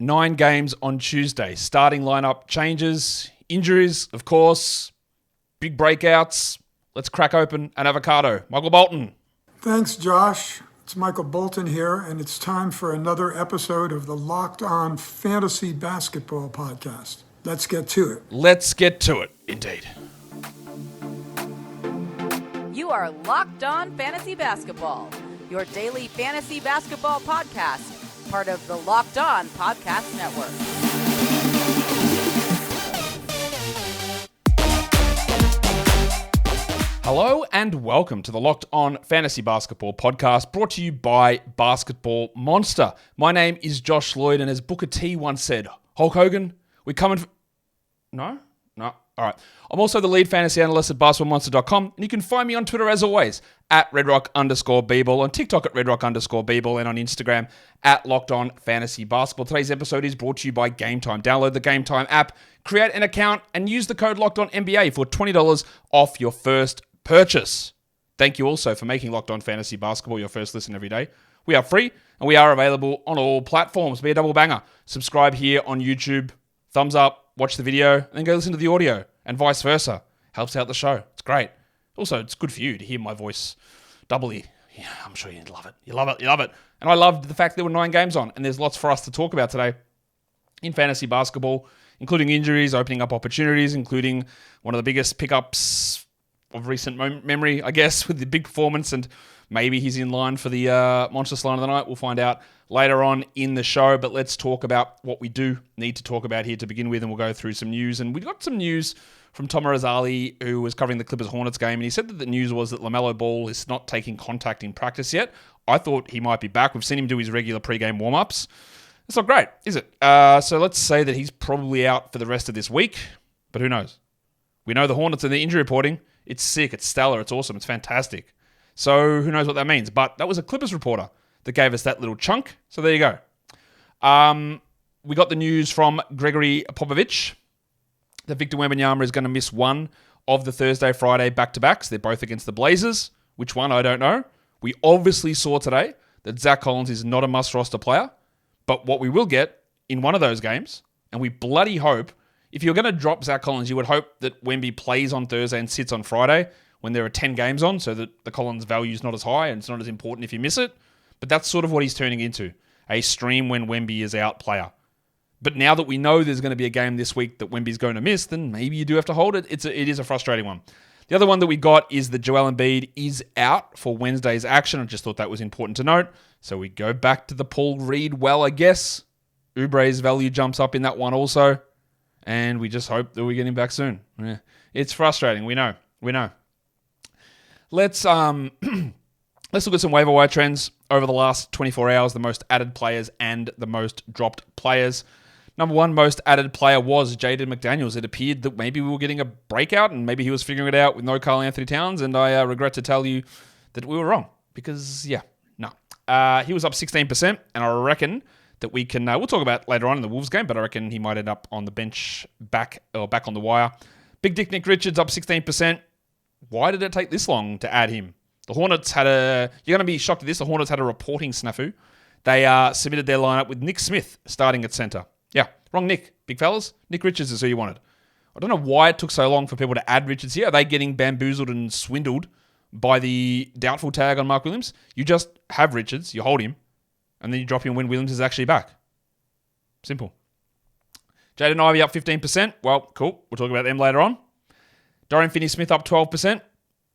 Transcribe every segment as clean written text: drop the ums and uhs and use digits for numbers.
9 games on Tuesday. Starting lineup changes, injuries, of course, big breakouts. Let's crack open an avocado. Michael Bolton. Thanks, Josh. It's Michael Bolton here, and it's time for another episode of the Locked On Fantasy Basketball Podcast. Let's get to it. Let's get to it, indeed. You are Locked On Fantasy Basketball, your daily fantasy basketball podcast, part of the Locked On Podcast Network. Hello and welcome to the Locked On Fantasy Basketball Podcast, brought to you by Basketball Monster. My name is Josh Lloyd, and as Booker T once said, Hulk Hogan, we're coming for... No? All right. I'm also the lead fantasy analyst at basketballmonster.com, and you can find me on Twitter as always at redrock_bball, on TikTok at redrock_bball, and on Instagram at Locked On Fantasy Basketball. Today's episode is brought to you by Game Time. Download the Game Time app, create an account, and use the code Locked On NBA for $20 off your first purchase. Thank you also for making Locked On Fantasy Basketball your first listen every day. We are free, and we are available on all platforms. Be a double banger. Subscribe here on YouTube. Thumbs up, watch the video, and then go listen to the audio, and vice versa. Helps out the show. It's great. Also, it's good for you to hear my voice doubly. Yeah, I'm sure you'd love it. You love it. And I loved the fact there were 9 games on, and there's lots for us to talk about today in fantasy basketball, including injuries, opening up opportunities, including one of the biggest pickups of recent memory, I guess, with the big performance, and maybe he's in line for the monstrous line of the night. We'll find out later on in the show, but let's talk about what we do need to talk about here to begin with, and we'll go through some news. And we got some news from Tom Arizali, who was covering the Clippers-Hornets game, and he said that the news was that LaMelo Ball is not taking contact in practice yet. I thought he might be back. We've seen him do his regular pre-game warm-ups. It's not great, is it? So let's say that he's probably out for the rest of this week, but who knows? We know the Hornets and the injury reporting. It's sick, it's stellar, it's awesome, it's fantastic. So who knows what that means? But that was a Clippers reporter that gave us that little chunk. So there you go. We got the news from Gregory Popovich that Victor Wembanyama is going to miss one of the Thursday-Friday back-to-backs. They're both against the Blazers. Which one, I don't know. We obviously saw today that Zach Collins is not a must-roster player. But what we will get in one of those games, and we bloody hope, if you're going to drop Zach Collins, you would hope that Wemby plays on Thursday and sits on Friday when there are 10 games on, so that the Collins value is not as high and it's not as important if you miss it. But that's sort of what he's turning into, a stream when Wemby is out player. But now that we know there's going to be a game this week that Wemby's going to miss, then maybe you do have to hold it. It is a frustrating one. The other one that we got is that Joel Embiid is out for Wednesday's action. I just thought that was important to note. So we go back to the Paul Reed well, I guess. Oubre's value jumps up in that one also. And we just hope that we get him back soon. Yeah. It's frustrating. We know. Let's look at some waiver wire trends over the last 24 hours, the most added players and the most dropped players. Number one most added player was Jaden McDaniels. It appeared that maybe we were getting a breakout and maybe he was figuring it out with no Karl Anthony Towns, and I regret to tell you that we were wrong because, he was up 16%, and I reckon that we can, we'll talk about later on in the Wolves game, but I reckon he might end up on the bench back on the wire. Big Dick Nick Richards up 16%. Why did it take this long to add him? The Hornets you're going to be shocked at this, the Hornets had a reporting snafu. They submitted their lineup with Nick Smith starting at center. Yeah, wrong Nick, big fellas. Nick Richards is who you wanted. I don't know why it took so long for people to add Richards here. Are they getting bamboozled and swindled by the doubtful tag on Mark Williams? You just have Richards, you hold him, and then you drop him when Williams is actually back. Simple. Jaden Ivey up 15%. Well, cool. We'll talk about them later on. Dorian Finney-Smith up 12%.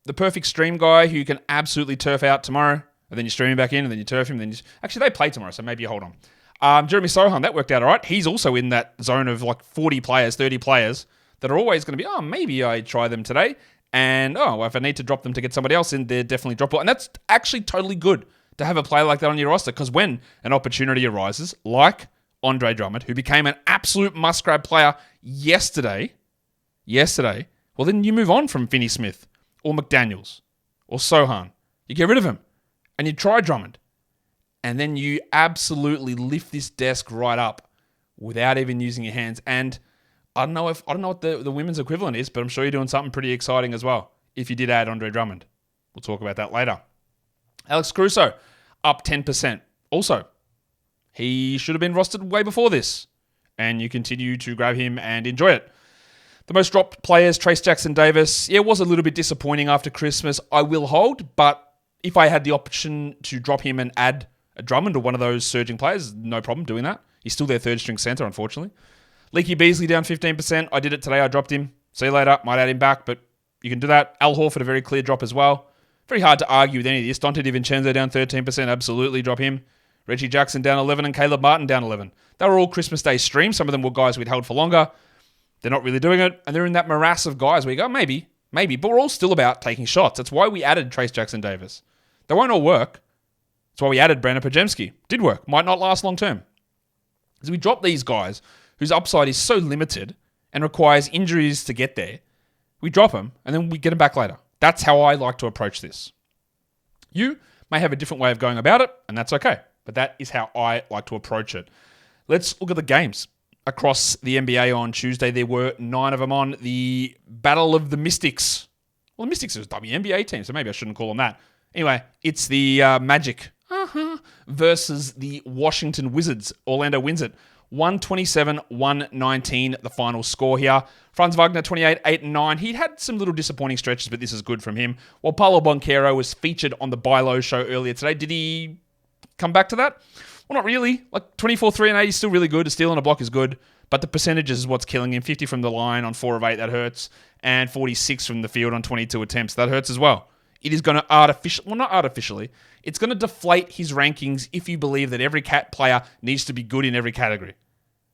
The perfect stream guy who you can absolutely turf out tomorrow, and then you stream him back in, and then you turf him. Actually, they play tomorrow, so maybe you hold on. Jeremy Sohan, that worked out all right. He's also in that zone of like 40 players, 30 players that are always going to be, maybe I try them today. And, if I need to drop them to get somebody else in, they're definitely droppable. And that's actually totally good to have a player like that on your roster, because when an opportunity arises, like Andre Drummond, who became an absolute must-grab player yesterday, well, then you move on from Finney-Smith or McDaniels or Sohan. You get rid of him and you try Drummond. And then you absolutely lift this desk right up without even using your hands. And I don't know what the women's equivalent is, but I'm sure you're doing something pretty exciting as well if you did add Andre Drummond. We'll talk about that later. Alex Caruso, up 10%. Also, He should have been rostered way before this. And you continue to grab him and enjoy it. The most dropped players, Trace Jackson-Davis. Yeah, it was a little bit disappointing after Christmas. I will hold, but if I had the option to drop him and add a Drummond or one of those surging players, no problem doing that. He's still their third string center, unfortunately. Leaky Beasley down 15%. I did it today. I dropped him. See you later. Might add him back, but you can do that. Al Horford, a very clear drop as well. Very hard to argue with any of this. Dante DiVincenzo down 13%. Absolutely drop him. Reggie Jackson down 11 and Caleb Martin down 11. They were all Christmas Day streams. Some of them were guys we'd held for longer. They're not really doing it. And they're in that morass of guys where you go, maybe. But we're all still about taking shots. That's why we added Trace Jackson-Davis. They won't all work. That's why we added Brandon Pajemski. Did work. Might not last long term. As we drop these guys whose upside is so limited and requires injuries to get there, we drop them and then we get them back later. That's how I like to approach this. You may have a different way of going about it, and that's okay. But that is how I like to approach it. Let's look at the games. Across the NBA on Tuesday, there were 9 of them on. The Battle of the Mystics. Well, the Mystics is a WNBA team, so maybe I shouldn't call them that. Anyway, it's the Magic versus the Washington Wizards. Orlando wins it. 127-119, the final score here. Franz Wagner, 28, 8 and 9. He'd had some little disappointing stretches, but this is good from him. While Paolo Banchero was featured on the Buy Low show earlier today, did he come back to that? Well, not really. Like 24, 3 and 8 is still really good. A steal and a block is good, but the percentages is what's killing him. 50 from the line on 4 of 8, that hurts, and 46 from the field on 22 attempts. That hurts as well. It is going to not artificially, it's going to deflate his rankings if you believe that every cat player needs to be good in every category,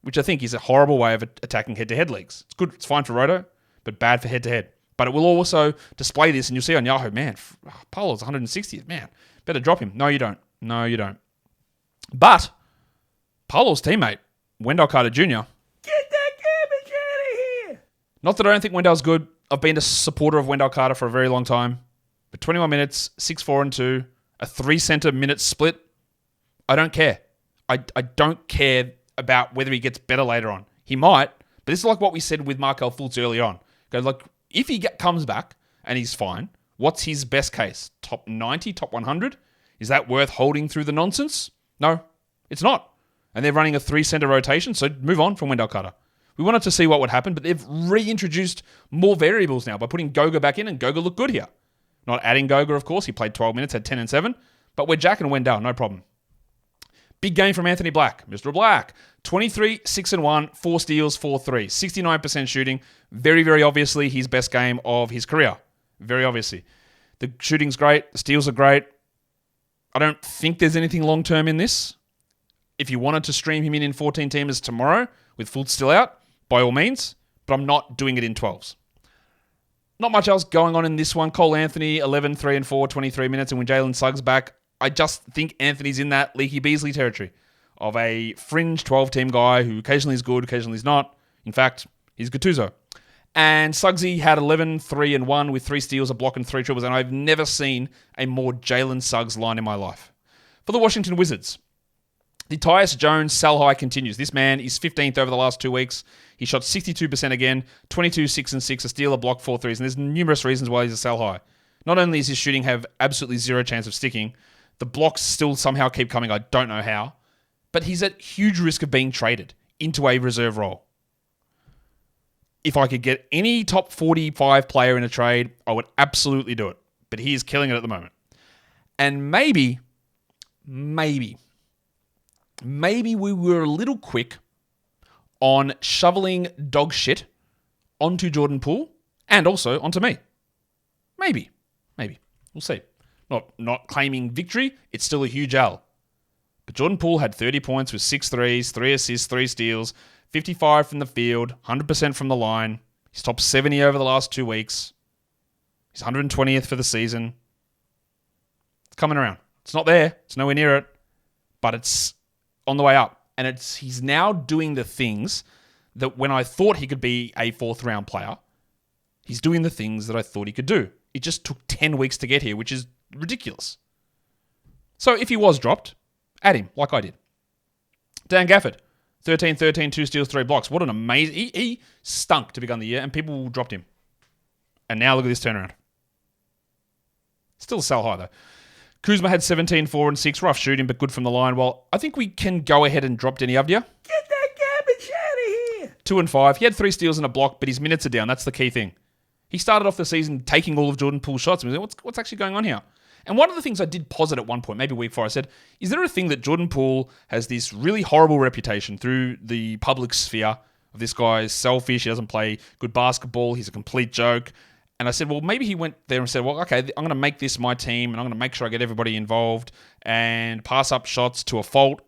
which I think is a horrible way of attacking head-to-head leagues. It's good, it's fine for Roto, but bad for head-to-head. But it will also display this, and you'll see on Yahoo, man, Paolo's 160th, man, better drop him. No, you don't. But Paolo's teammate, Wendell Carter Jr., get that garbage out of here. Not that I don't think Wendell's good. I've been a supporter of Wendell Carter for a very long time. But 21 minutes, 6, 4, and 2, a 3-center minute split, I don't care. I don't care about whether he gets better later on. He might, but this is like what we said with Markelle Fultz early on. Go like, if he comes back and he's fine, what's his best case? Top 90, top 100? Is that worth holding through the nonsense? No, it's not. And they're running a 3-center rotation, so move on from Wendell Carter. We wanted to see what would happen, but they've reintroduced more variables now by putting Goga back in, and Goga looked good here. Not adding Goga, of course. He played 12 minutes, had 10 and 7. But we're Jack and Wendell, no problem. Big game from Anthony Black. Mr. Black. 23, 6 and 1, 4 steals, 4 threes. 69% shooting. Very, very obviously his best game of his career. Very obviously. The shooting's great. The steals are great. I don't think there's anything long-term in this. If you wanted to stream him in 14 teamers tomorrow with Fultz still out, by all means. But I'm not doing it in 12s. Not much else going on in this one. Cole Anthony, 11, 3 and 4, 23 minutes. And when Jalen Suggs back, I just think Anthony's in that Leaky Beasley territory of a fringe 12-team guy who occasionally is good, occasionally is not. In fact, he's Gattuso. And Suggsy had 11, 3 and 1 with 3 steals, a block, and 3 triples. And I've never seen a more Jalen Suggs line in my life. For the Washington Wizards, the Tyus Jones sell high continues. This man is 15th over the last 2 weeks. He shot 62% again, 22, 6 and 6, a steal, a block, 4 threes. And there's numerous reasons why he's a sell high. Not only is his shooting have absolutely zero chance of sticking, the blocks still somehow keep coming. I don't know how. But he's at huge risk of being traded into a reserve role. If I could get any top 45 player in a trade, I would absolutely do it. But he is killing it at the moment. And maybe we were a little quick on shoveling dog shit onto Jordan Poole and also onto me. Maybe. We'll see. Not claiming victory. It's still a huge L. But Jordan Poole had 30 points with 6 threes, 3 assists, 3 steals, 55 from the field, 100% from the line. He's top 70 over the last 2 weeks. He's 120th for the season. It's coming around. It's not there. It's nowhere near it. But it's on the way up. And he's now doing the things that when I thought he could be a 4th round player, he's doing the things that I thought he could do. It just took 10 weeks to get here, which is ridiculous. So if he was dropped, add him like I did. Dan Gafford, 13, 13, 2 steals, 3 blocks. What an amazing... He stunk to begin the year and people dropped him. And now look at this turnaround. Still a sell high though. Kuzma had 17, 4, and 6. Rough shooting, but good from the line. Well, I think we can go ahead and drop Denny Avdia. Get that garbage out of here. 2 and 5. He had 3 steals and a block, but his minutes are down. That's the key thing. He started off the season taking all of Jordan Poole's shots. I mean, what's actually going on here? And one of the things I did posit at one point, maybe week 4, I said, is there a thing that Jordan Poole has this really horrible reputation through the public sphere of this guy is selfish, he doesn't play good basketball, he's a complete joke. And I said, well, maybe he went there and said, well, okay, I'm going to make this my team and I'm going to make sure I get everybody involved and pass up shots to a fault.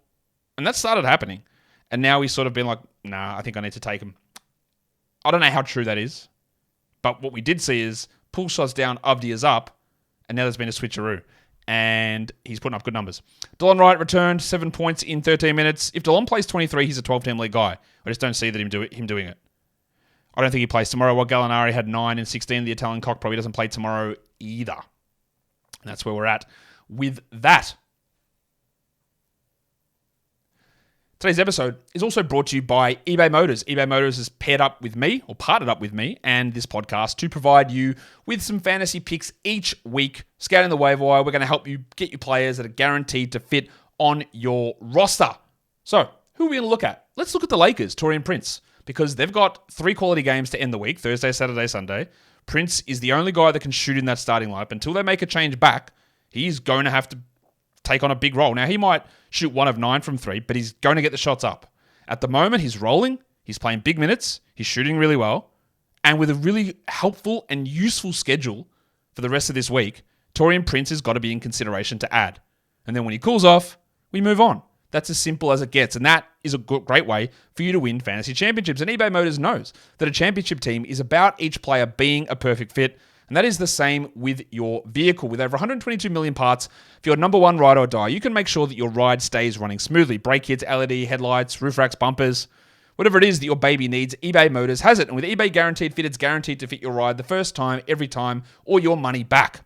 And that started happening. And now he's sort of been like, nah, I think I need to take him. I don't know how true that is. But what we did see is Poole shots down, Avdia's up. And now there's been a switcheroo. And he's putting up good numbers. Delon Wright returned 7 points in 13 minutes. If Delon plays 23, he's a 12-team league guy. I just don't see that him doing it. I don't think he plays tomorrow. While Gallinari had 9 and 16, the Italian cock probably doesn't play tomorrow either. And that's where we're at with that. Today's episode is also brought to you by eBay Motors. eBay Motors has partnered up with me and this podcast to provide you with some fantasy picks each week. Scouting the waiver wire, we're going to help you get your players that are guaranteed to fit on your roster. So, who are we going to look at? Let's look at the Lakers, Taurean Prince, because they've got 3 quality games to end the week, Thursday, Saturday, Sunday. Prince is the only guy that can shoot in that starting lineup. Until they make a change back, he's going to have to take on a big role. Now, he might shoot 1 of 9 from 3, but he's going to get the shots up. At the moment, he's rolling, he's playing big minutes, he's shooting really well, and with a really helpful and useful schedule for the rest of this week, Taurean Prince has got to be in consideration to add. And then when he cools off, we move on. That's as simple as it gets, and that is a great way for you to win fantasy championships. And eBay Motors knows that a championship team is about each player being a perfect fit, and that is the same with your vehicle. With over 122 million parts for your number one ride or die, you can make sure that your ride stays running smoothly. Brake kits, LED, headlights, roof racks, bumpers, whatever it is that your baby needs, eBay Motors has it. And with eBay Guaranteed Fit, it's guaranteed to fit your ride the first time, every time, or your money back.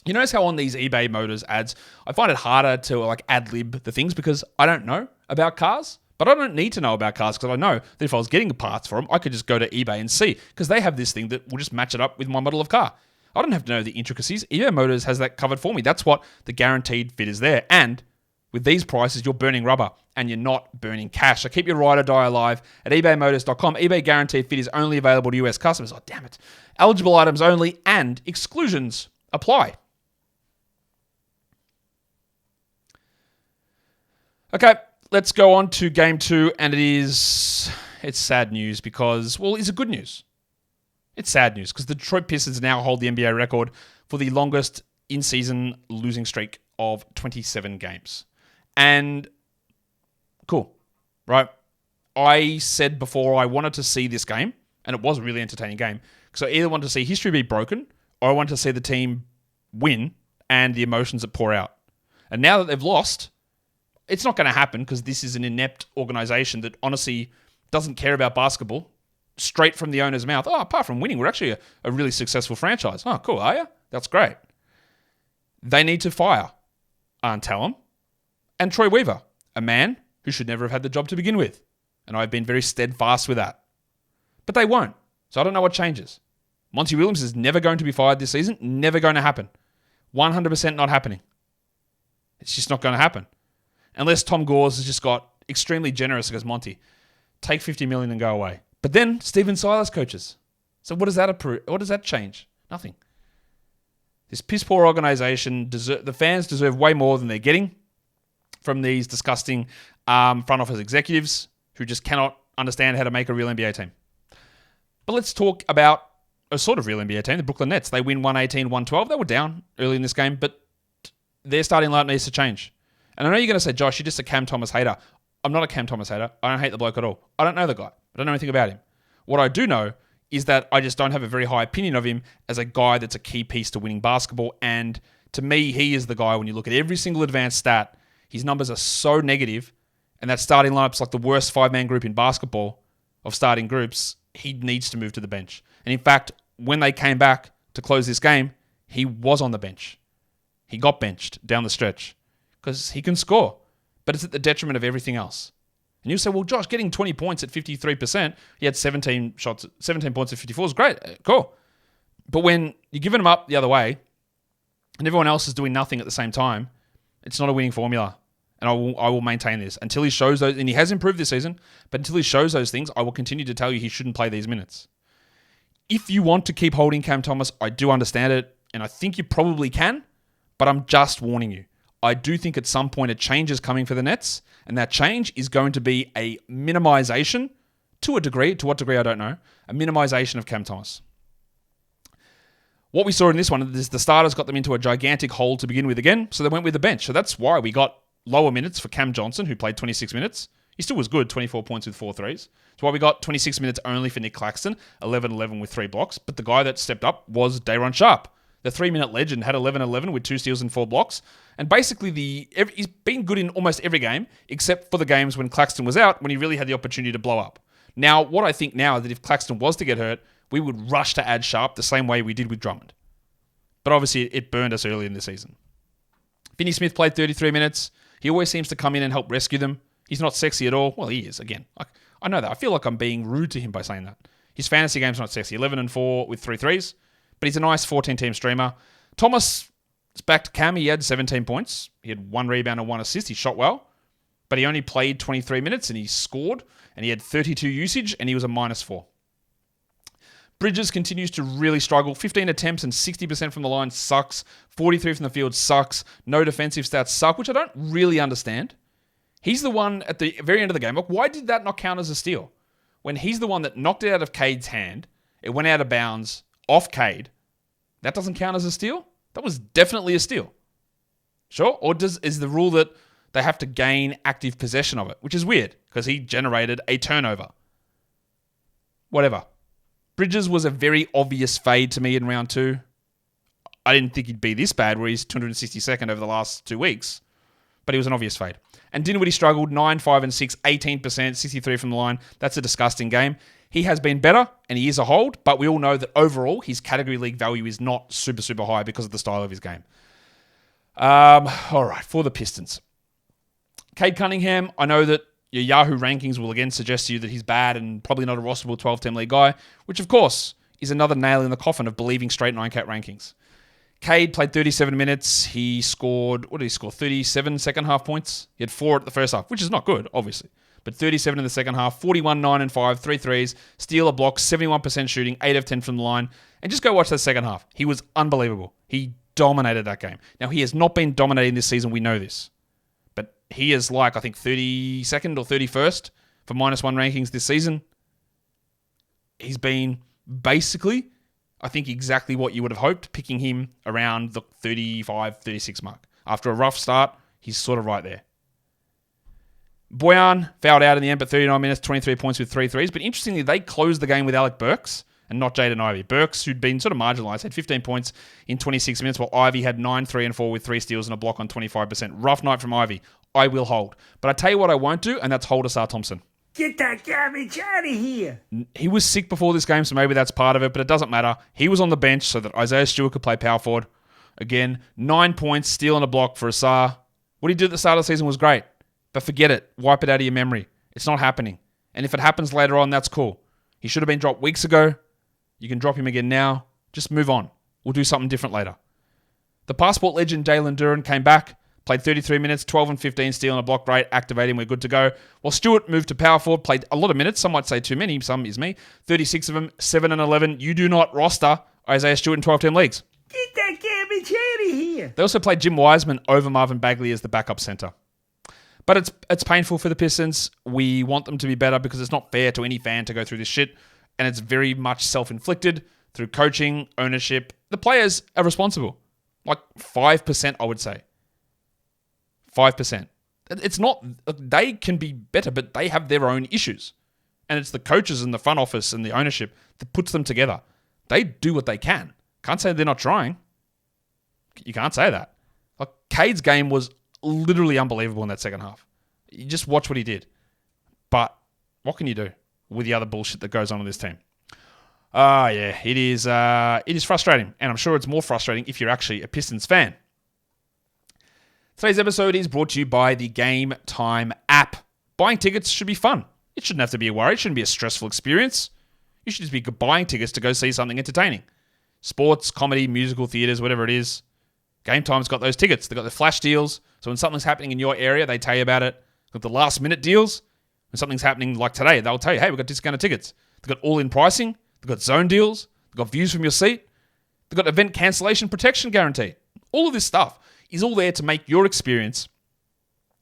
You notice how on these eBay Motors ads, I find it harder to ad-lib the things because I don't know about cars. But I don't need to know about cars because I know that if I was getting parts for them, I could just go to eBay and see because they have this thing that will just match it up with my model of car. I don't have to know the intricacies. eBay Motors has that covered for me. That's what the guaranteed fit is there. And with these prices, you're burning rubber and you're not burning cash. So keep your ride or die alive at ebaymotors.com. eBay Guaranteed Fit is only available to US customers. Oh, damn it. Eligible items only and exclusions apply. Okay. Let's go on to game 2, and it's sad news because, well, it's good news. It's sad news because the Detroit Pistons now hold the NBA record for the longest in-season losing streak of 27 games. And cool, right? I said before I wanted to see this game, and it was a really entertaining game, because I either wanted to see history be broken or I wanted to see the team win and the emotions that pour out. And now that they've lost, it's not going to happen because this is an inept organization that honestly doesn't care about basketball. Straight from the owner's mouth. Oh, apart from winning, we're actually a really successful franchise. Oh, cool, are you? That's great. They need to fire Arn Tallon and Troy Weaver, a man who should never have had the job to begin with. And I've been very steadfast with that. But they won't. So I don't know what changes. Monty Williams is never going to be fired this season. Never going to happen. 100% not happening. It's just not going to happen. Unless Tom Gores has just got extremely generous and goes, Monty, take $50 million and go away. But then Steven Silas coaches. So what does that approve? What does that change? Nothing. This piss poor organization, the fans deserve way more than they're getting from these disgusting front office executives who just cannot understand how to make a real NBA team. But let's talk about a sort of real NBA team, the Brooklyn Nets. They win 118-112. They were down early in this game, but their starting lineup needs to change. And I know you're going to say, Josh, you're just a Cam Thomas hater. I'm not a Cam Thomas hater. I don't hate the bloke at all. I don't know the guy. I don't know anything about him. What I do know is that I just don't have a very high opinion of him as a guy that's a key piece to winning basketball. And to me, he is the guy when you look at every single advanced stat, his numbers are so negative, and that starting lineup's like the worst 5-man group in basketball of starting groups. He needs to move to the bench. And in fact, when they came back to close this game, he was on the bench. He got benched down the stretch because he can score, but it's at the detriment of everything else. And you say, well, Josh, getting 20 points at 53%, he had 17 points at 54 is great. Cool. But when you're giving him up the other way, and everyone else is doing nothing at the same time, it's not a winning formula. And I will maintain this until he shows those, and he has improved this season, but until he shows those things, I will continue to tell you he shouldn't play these minutes. If you want to keep holding Cam Thomas, I do understand it, and I think you probably can, but I'm just warning you. I do think at some point a change is coming for the Nets, and that change is going to be a minimization, to a degree, to what degree I don't know, a minimization of Cam Thomas. What we saw in this one is the starters got them into a gigantic hole to begin with again, so they went with the bench. So that's why we got lower minutes for Cam Johnson, who played 26 minutes. He still was good, 24 points with 4 threes. That's why we got 26 minutes only for Nick Claxton, 11-11 with 3 blocks. But the guy that stepped up was Day'Ron Sharpe. The 3-minute legend had 11-11 with 2 steals and 4 blocks. And basically, he's been good in almost every game, except for the games when Claxton was out, when he really had the opportunity to blow up. Now, what I think now is that if Claxton was to get hurt, we would rush to add Sharpe the same way we did with Drummond. But obviously, it burned us early in the season. Finney Smith played 33 minutes. He always seems to come in and help rescue them. He's not sexy at all. Well, he is, again. I know that. I feel like I'm being rude to him by saying that. His fantasy game's not sexy. 11-4 with 3 threes. But he's a nice 14-team streamer. Thomas is back to Cam. He had 17 points. He had 1 rebound and 1 assist. He shot well. But he only played 23 minutes and he scored. And he had 32 usage and he was a -4. Bridges continues to really struggle. 15 attempts and 60% from the line sucks. 43 from the field sucks. No defensive stats suck, which I don't really understand. He's the one at the very end of the game. Like, why did that not count as a steal? When he's the one that knocked it out of Cade's hand, it went out of bounds off Cade. That doesn't count as a steal? That was definitely a steal. Sure? Or is the rule that they have to gain active possession of it, which is weird because he generated a turnover. Whatever. Bridges was a very obvious fade to me in round 2. I didn't think he'd be this bad where he's 262nd over the last 2 weeks, but he was an obvious fade. And Dinwiddie struggled 9, 5, and 6, 18%, 63 from the line. That's a disgusting game. He has been better, and he is a hold, but we all know that overall, his category league value is not super, super high because of the style of his game. All right, for the Pistons. Cade Cunningham, I know that your Yahoo rankings will again suggest to you that he's bad and probably not a rosterable 12-team league guy, which of course is another nail in the coffin of believing straight 9-cat rankings. Cade played 37 minutes. He scored, 37 second half points. He had 4 at the first half, which is not good, obviously. But 37 in the second half, 41, 9, and 5, 3 threes, steal a block, 71% shooting, 8 of 10 from the line. And just go watch that second half. He was unbelievable. He dominated that game. Now, he has not been dominating this season. We know this. But he is like, I think, 32nd or 31st for -1 rankings this season. He's been basically, I think, exactly what you would have hoped, picking him around the 35, 36 mark. After a rough start, he's sort of right there. Bojan fouled out in the end, but 39 minutes, 23 points with 3 threes. But interestingly, they closed the game with Alec Burks and not Jaden Ivey. Burks, who'd been sort of marginalised, had 15 points in 26 minutes, while Ivey had 9, 3, and 4 with 3 steals and a block on 25%. Rough night from Ivey. I will hold. But I tell you what I won't do, and that's hold Asar Thompson. Get that garbage out of here. He was sick before this game, so maybe that's part of it, but it doesn't matter. He was on the bench so that Isaiah Stewart could play power forward. Again, 9 points, steal and a block for Asar. What he did at the start of the season was great, but forget it. Wipe it out of your memory. It's not happening. And if it happens later on, that's cool. He should have been dropped weeks ago. You can drop him again now. Just move on. We'll do something different later. The passport legend Jalen Duren came back. Played 33 minutes, 12 and 15, steal and a block rate, activating, we're good to go. While Stewart moved to power forward, played a lot of minutes, some might say too many, some is me. 36 of them, 7 and 11. You do not roster Isaiah Stewart in 12-team leagues. Get that garbage out of here. They also played Jim Wiseman over Marvin Bagley as the backup center. But it's painful for the Pistons. We want them to be better because it's not fair to any fan to go through this shit. And it's very much self-inflicted through coaching, ownership. The players are responsible. Like 5%, I would say. 5%. It's not, they can be better, but they have their own issues. And it's the coaches and the front office and the ownership that puts them together. They do what they can. Can't say they're not trying. You can't say that. Like, Cade's game was literally unbelievable in that second half. You just watch what he did. But what can you do with the other bullshit that goes on in this team? Yeah, it is frustrating. And I'm sure it's more frustrating if you're actually a Pistons fan. Today's episode is brought to you by the Game Time app. Buying tickets should be fun. It shouldn't have to be a worry. It shouldn't be a stressful experience. You should just be buying tickets to go see something entertaining. Sports, comedy, musical, theaters, whatever it is. Game Time's got those tickets. They've got the flash deals. So when something's happening in your area, they tell you about it. They've got the last minute deals. When something's happening like today, they'll tell you, hey, we've got discounted tickets. They've got all-in pricing. They've got zone deals. They've got views from your seat. They've got event cancellation protection guarantee. All of this stuff is all there to make your experience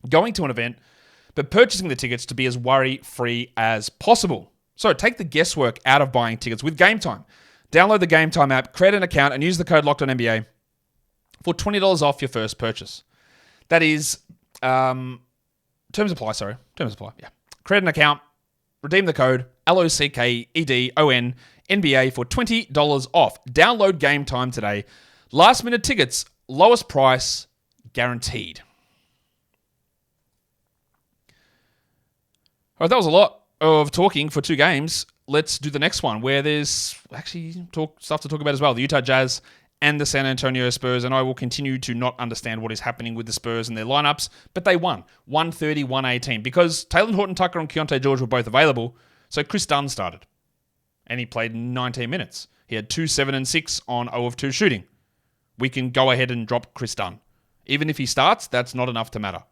going to an event, but purchasing the tickets to be as worry-free as possible. So take the guesswork out of buying tickets with Game Time. Download the Game Time app, create an account, and use the code LOCKEDONNBA for $20 off your first purchase. That is, terms apply, yeah. Create an account, redeem the code LOCKEDONNBA for $20 off. Download Game Time today. Last minute tickets, lowest price, guaranteed. All right, that was a lot of talking for 2 games. Let's do the next one, where there's actually stuff to talk about as well. The Utah Jazz and the San Antonio Spurs, and I will continue to not understand what is happening with the Spurs and their lineups, but they won 130-118 because Taylor Horton-Tucker and Keontae George were both available, so Chris Dunn started, and he played 19 minutes. He had 2, 7, and 6 on 0 of 2 shooting. We can go ahead and drop Chris Dunn. Even if he starts, that's not enough to matter.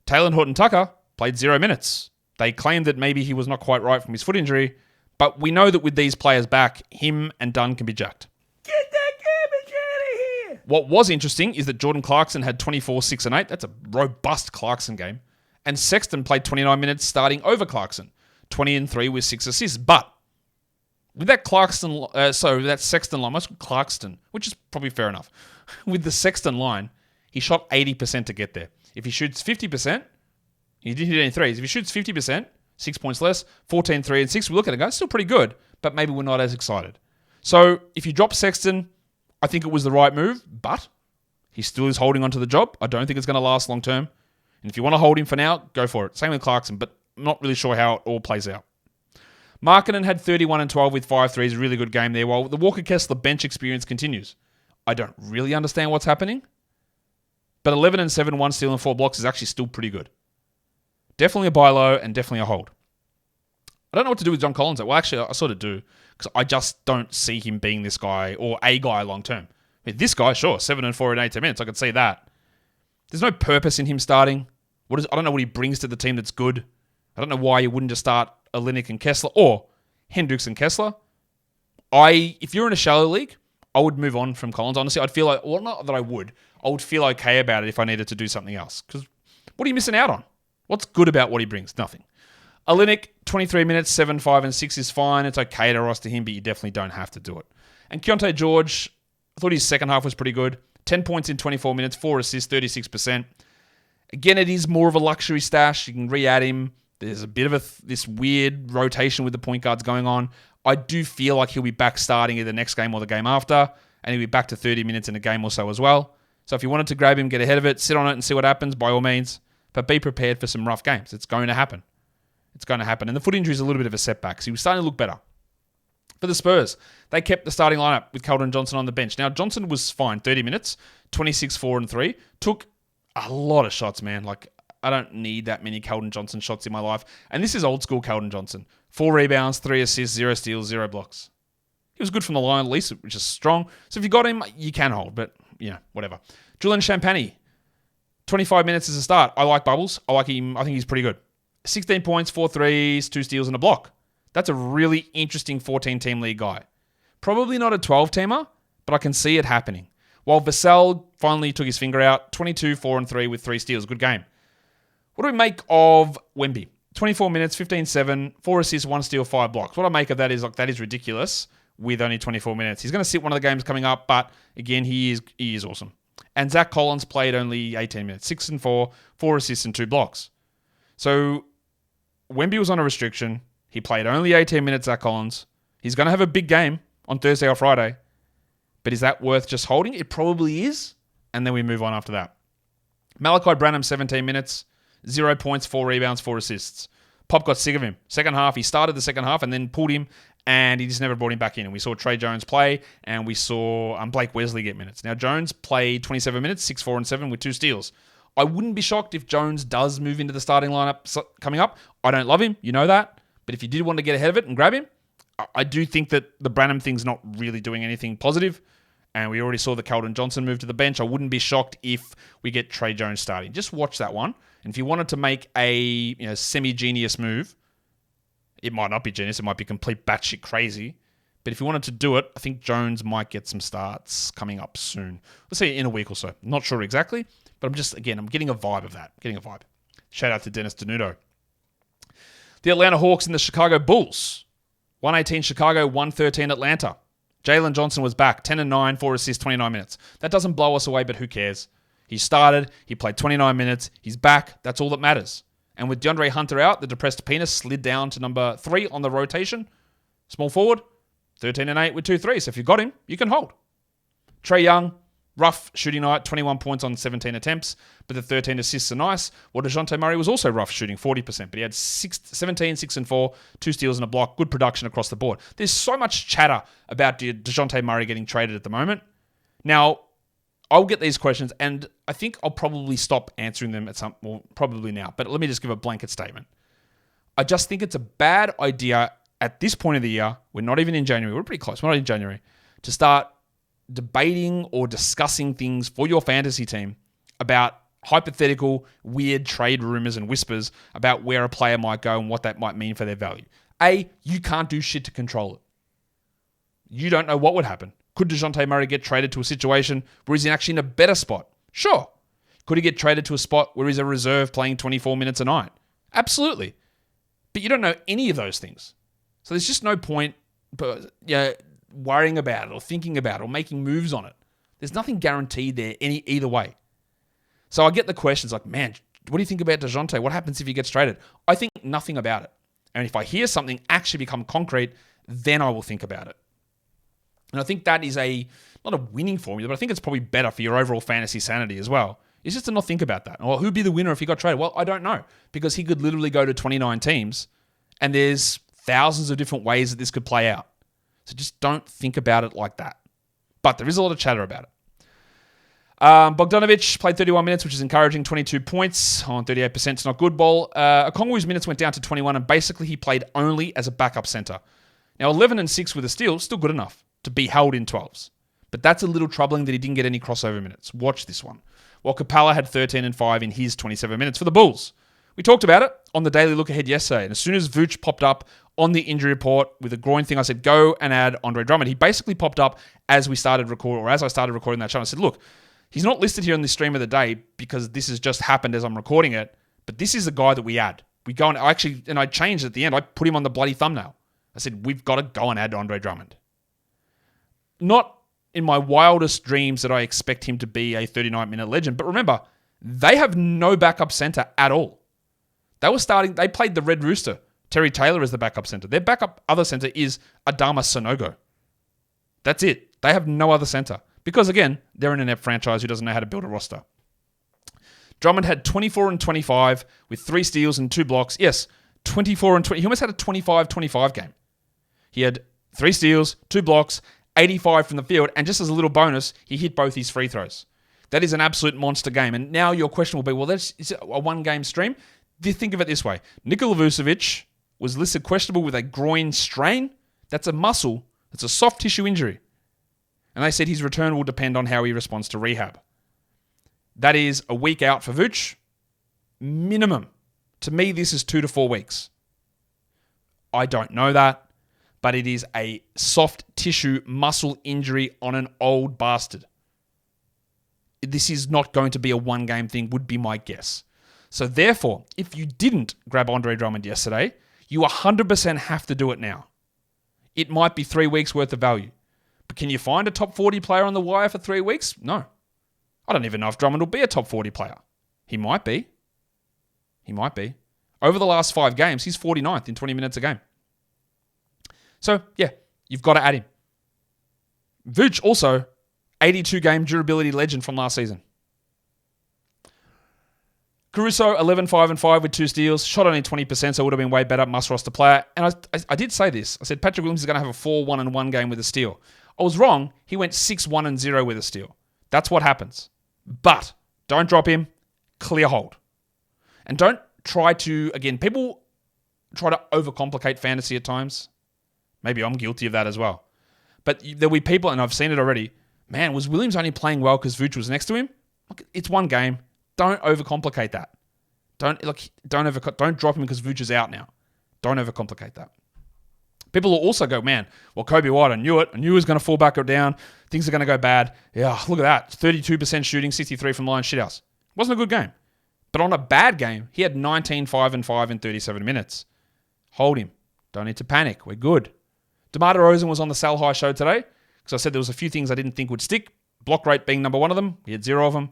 Taylor Horton-Tucker played 0 minutes. They claimed that maybe he was not quite right from his foot injury, but we know that with these players back, him and Dunn can be jacked. Get that garbage out of here! What was interesting is that Jordan Clarkson had 24, 6, and 8. That's a robust Clarkson game. And Sexton played 29 minutes starting over Clarkson. 20 and 3 with 6 assists. But with that that Sexton line, most Clarkson, which is probably fair enough. With the Sexton line, he shot 80% to get there. If he shoots 50%, he didn't hit any threes. If he shoots 50%, 6 points less, 14, 3, and 6, we look at it and go, it's still pretty good, but maybe we're not as excited. So if you drop Sexton, I think it was the right move, but he still is holding onto the job. I don't think it's going to last long term. And if you want to hold him for now, go for it. Same with Clarkson, but I'm not really sure how it all plays out. Markkanen had 31 and 12 with 5 threes, a really good game there, while the Walker Kessler bench experience continues. I don't really understand what's happening, but 11 and 7, 1 steal and 4 blocks is actually still pretty good. Definitely a buy low and definitely a hold. I don't know what to do with John Collins. Well, actually, I sort of do, because I just don't see him being this guy or a guy long term. I mean, this guy, sure, 7 and 4 in 18 minutes. I could see that. There's no purpose in him starting. I don't know what he brings to the team that's good. I don't know why you wouldn't just start Olynyk and Kessler or Hendricks and Kessler. If you're in a shallow league, I would move on from Collins. Honestly, I'd feel like, well, not that I would feel okay about it if I needed to do something else. Because what are you missing out on? What's good about what he brings? Nothing. Olynyk, 23 minutes, 7, 5, and 6 is fine. It's okay to roster him, but you definitely don't have to do it. And Keontae George, I thought his second half was pretty good. 10 points in 24 minutes, 4 assists, 36%. Again, it is more of a luxury stash. You can re-add him. There's a bit of this weird rotation with the point guards going on. I do feel like he'll be back starting either the next game or the game after, and he'll be back to 30 minutes in a game or so as well. So if you wanted to grab him, get ahead of it, sit on it and see what happens, by all means. But be prepared for some rough games. It's going to happen. It's going to happen. And the foot injury is a little bit of a setback, so he was starting to look better. For the Spurs, they kept the starting lineup with Keldon Johnson on the bench. Now, Johnson was fine, 30 minutes, 26, 4, and 3. Took a lot of shots, man. Like, I don't need that many Keldon Johnson shots in my life. And this is old school Keldon Johnson. 4 rebounds, 3 assists, 0 steals, 0 blocks. He was good from the line at least, which is strong. So if you got him, you can hold, but, whatever. Julian Champagny, 25 minutes as a start. I like Bubbles. I like him. I think he's pretty good. 16 points, 4 threes, 2 steals, and a block. That's a really interesting 14-team league guy. Probably not a 12-teamer, but I can see it happening. While Vassell finally took his finger out, 22, 4, and 3 with 3 steals. Good game. What do we make of Wemby? 24 minutes, 15, 7, 4 assists, 1 steal, 5 blocks. What I make of that is that is ridiculous with only 24 minutes. He's going to sit one of the games coming up, but again, he is awesome. And Zach Collins played only 18 minutes, 6 and 4, 4 assists and 2 blocks. So Wemby was on a restriction. He played only 18 minutes, Zach Collins. He's going to have a big game on Thursday or Friday. But is that worth just holding? It probably is. And then we move on after that. Malachi Branham, 17 minutes, 0 points, 4 rebounds, 4 assists. Pop got sick of him. Second half, he started the second half and then pulled him, and he just never brought him back in. And we saw Trey Jones play, and we saw Blake Wesley get minutes. Now, Jones played 27 minutes, 6, 4, and 7 with 2 steals. I wouldn't be shocked if Jones does move into the starting lineup coming up. I don't love him. You know that. But if you did want to get ahead of it and grab him, I do think that the Branham thing's not really doing anything positive. And we already saw the Keldon Johnson move to the bench. I wouldn't be shocked if we get Trey Jones starting. Just watch that one. And if you wanted to make a semi-genius move, it might not be genius. It might be complete batshit crazy. But if you wanted to do it, I think Jones might get some starts coming up soon. We'll see in a week or so. Not sure exactly, but I'm getting a vibe of that. Getting a vibe. Shout out to Dennis Denuto. The Atlanta Hawks and the Chicago Bulls. 118 Chicago, 113 Atlanta. Jalen Johnson was back, 10-9, 4 assists, 29 minutes. That doesn't blow us away, but who cares? He started, he played 29 minutes, he's back, that's all that matters. And with DeAndre Hunter out, the depressed penis slid down to number 3 on the rotation. Small forward, 13-8 with 2 threes. So if you've got him, you can hold. Trae Young, rough shooting night, 21 points on 17 attempts, but the 13 assists are nice. Well, DeJounte Murray was also rough shooting, 40%, but he had 17, 6 and 4, 2 steals and a block, good production across the board. There's so much chatter about DeJounte Murray getting traded at the moment. Now, I'll get these questions, and I think I'll probably stop answering them probably now, but let me just give a blanket statement. I just think it's a bad idea at this point of the year, we're not even in January, we're pretty close, we're not in January, to start debating or discussing things for your fantasy team about hypothetical, weird trade rumors and whispers about where a player might go and what that might mean for their value. A, you can't do shit to control it. You don't know what would happen. Could DeJounte Murray get traded to a situation where he's actually in a better spot? Sure. Could he get traded to a spot where he's a reserve playing 24 minutes a night? Absolutely. But you don't know any of those things. So there's just no point worrying about it or thinking about it or making moves on it. There's nothing guaranteed there either way. So I get the questions like, man, what do you think about DeJounte? What happens if he gets traded? I think nothing about it. And if I hear something actually become concrete, then I will think about it. And I think that is not a winning formula, but I think it's probably better for your overall fantasy sanity as well. It's just to not think about that. Or who'd be the winner if he got traded? Well, I don't know. Because he could literally go to 29 teams and there's thousands of different ways that this could play out. So just don't think about it like that. But there is a lot of chatter about it. Bogdanovic played 31 minutes, which is encouraging. 22 points on 38%. It's not good ball. Okongwu's minutes went down to 21, and basically he played only as a backup center. Now, 11 and 6 with a steal, still good enough to be held in 12s. But that's a little troubling that he didn't get any crossover minutes. Watch this one. While Capella had 13 and 5 in his 27 minutes for the Bulls. We talked about it on the Daily Look Ahead yesterday, and as soon as Vooch popped up on the injury report with a groin thing, I said, go and add Andre Drummond. He basically popped up as I started recording that show. I said, look, he's not listed here on the stream of the day because this has just happened as I'm recording it, but this is the guy that we add. We go and I changed at the end. I put him on the bloody thumbnail. I said, we've got to go and add Andre Drummond. Not in my wildest dreams that I expect him to be a 39-minute legend, but remember, they have no backup center at all. They played the Red Rooster. Terry Taylor is the backup center. Their backup other center is Adama Sanogo. That's it. They have no other center. Because again, they're an inept franchise who doesn't know how to build a roster. Drummond had 24 and 25 with 3 steals and 2 blocks. Yes, 24 and 20. He almost had a 25-25 game. He had 3 steals, 2 blocks, 85 from the field, and just as a little bonus, he hit both his free throws. That is an absolute monster game. And now your question will be, well, is it a one-game stream? Think of it this way. Nikola Vucevic was listed questionable with a groin strain. That's a muscle. That's a soft tissue injury. And they said his return will depend on how he responds to rehab. That is a week out for Vooch. Minimum. To me, this is 2 to 4 weeks. I don't know that, but it is a soft tissue muscle injury on an old bastard. This is not going to be a one-game thing, would be my guess. So therefore, if you didn't grab Andre Drummond yesterday, you 100% have to do it now. It might be 3 weeks worth of value. But can you find a top 40 player on the wire for 3 weeks? No. I don't even know if Drummond will be a top 40 player. He might be. Over the last 5 games, he's 49th in 20 minutes a game. So, yeah, you've got to add him. Vooch also, 82-game durability legend from last season. Caruso, 11, 5 and 5 with 2 steals. Shot only 20%, so would have been way better. Must roster player. And I did say this. I said Patrick Williams is going to have a 4-1 and 1 game with a steal. I was wrong. He went 6-1 and 0 with a steal. That's what happens. But don't drop him. Clear hold. And don't try to, again, people try to overcomplicate fantasy at times. Maybe I'm guilty of that as well. But there'll be people, and I've seen it already, Man, was Williams only playing well because Vooch was next to him? Look, it's one game. Don't overcomplicate that. Don't drop him because Vooch is out now. Don't overcomplicate that. People will also go, man, well, Kobe White, I knew it. I knew he was going to fall back or down. Things are going to go bad. Yeah, look at that. 32% shooting, 63 from the line, shithouse. Wasn't a good game. But on a bad game, he had 19, 5, and 5 in 37 minutes. Hold him. Don't need to panic. We're good. DeMar DeRozan was on the Sal High show today because I said there was a few things I didn't think would stick. Block rate being number one of them. He had 0 of them.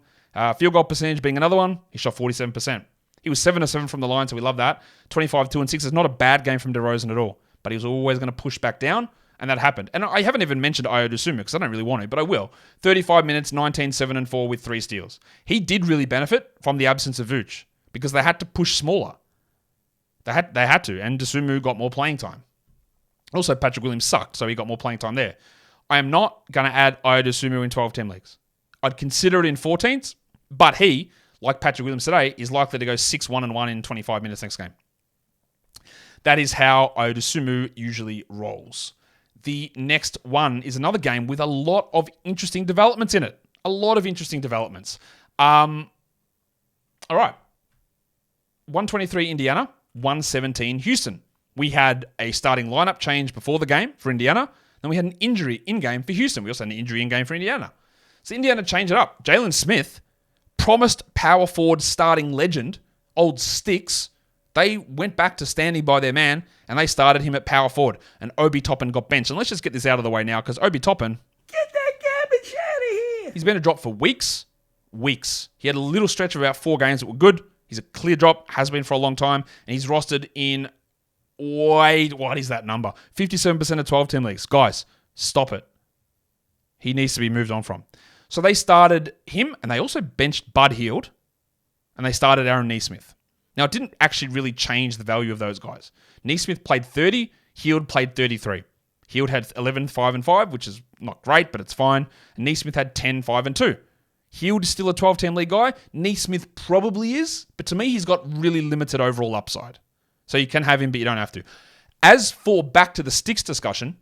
Field goal percentage being another one. He shot 47%. He was 7 of 7 from the line, so we love that. 25, 2, and 6 is not a bad game from DeRozan at all. But he was always going to push back down, and that happened. And I haven't even mentioned Ayo Dosunmu because I don't really want to, but I will. 35 minutes, 19, 7, and 4 with 3 steals. He did really benefit from the absence of Vooch because they had to push smaller. They had to, and Dosunmu got more playing time. Also, Patrick Williams sucked, so he got more playing time there. I am not going to add Ayo Dosunmu in 12-team leagues. I'd consider it in 14s, but he, like Patrick Williams today, is likely to go 6-1-1 in 25 minutes next game. That is how Ayo Dosunmu usually rolls. The next one is another game with a lot of interesting developments in it. A lot of interesting developments. All right. 123 Indiana, 117 Houston. We had a starting lineup change before the game for Indiana. Then we had an injury in-game for Houston. We also had an injury in-game for Indiana. So Indiana changed it up. Jalen Smith, promised power forward starting legend, old Sticks, they went back to standing by their man and they started him at power forward. And Obi Toppin got benched. And let's just get this out of the way now because Obi Toppin, Get that garbage out of here. he's been a drop for weeks. He had a little stretch of about 4 games that were good. He's a clear drop, has been for a long time. And he's rostered in, what is that number? 57% of 12-team leagues. Guys, stop it. He needs to be moved on from. So they started him and they also benched Bud Hield and they started Aaron Nesmith. Now, it didn't actually really change the value of those guys. Nesmith played 30, Hield played 33. Hield had 11, 5, and 5, which is not great, but it's fine. And Nesmith had 10, 5, and 2. Hield is still a 12-team league guy. Nesmith probably is, but to me, he's got really limited overall upside. So you can have him, but you don't have to. As for back to the Sticks discussion,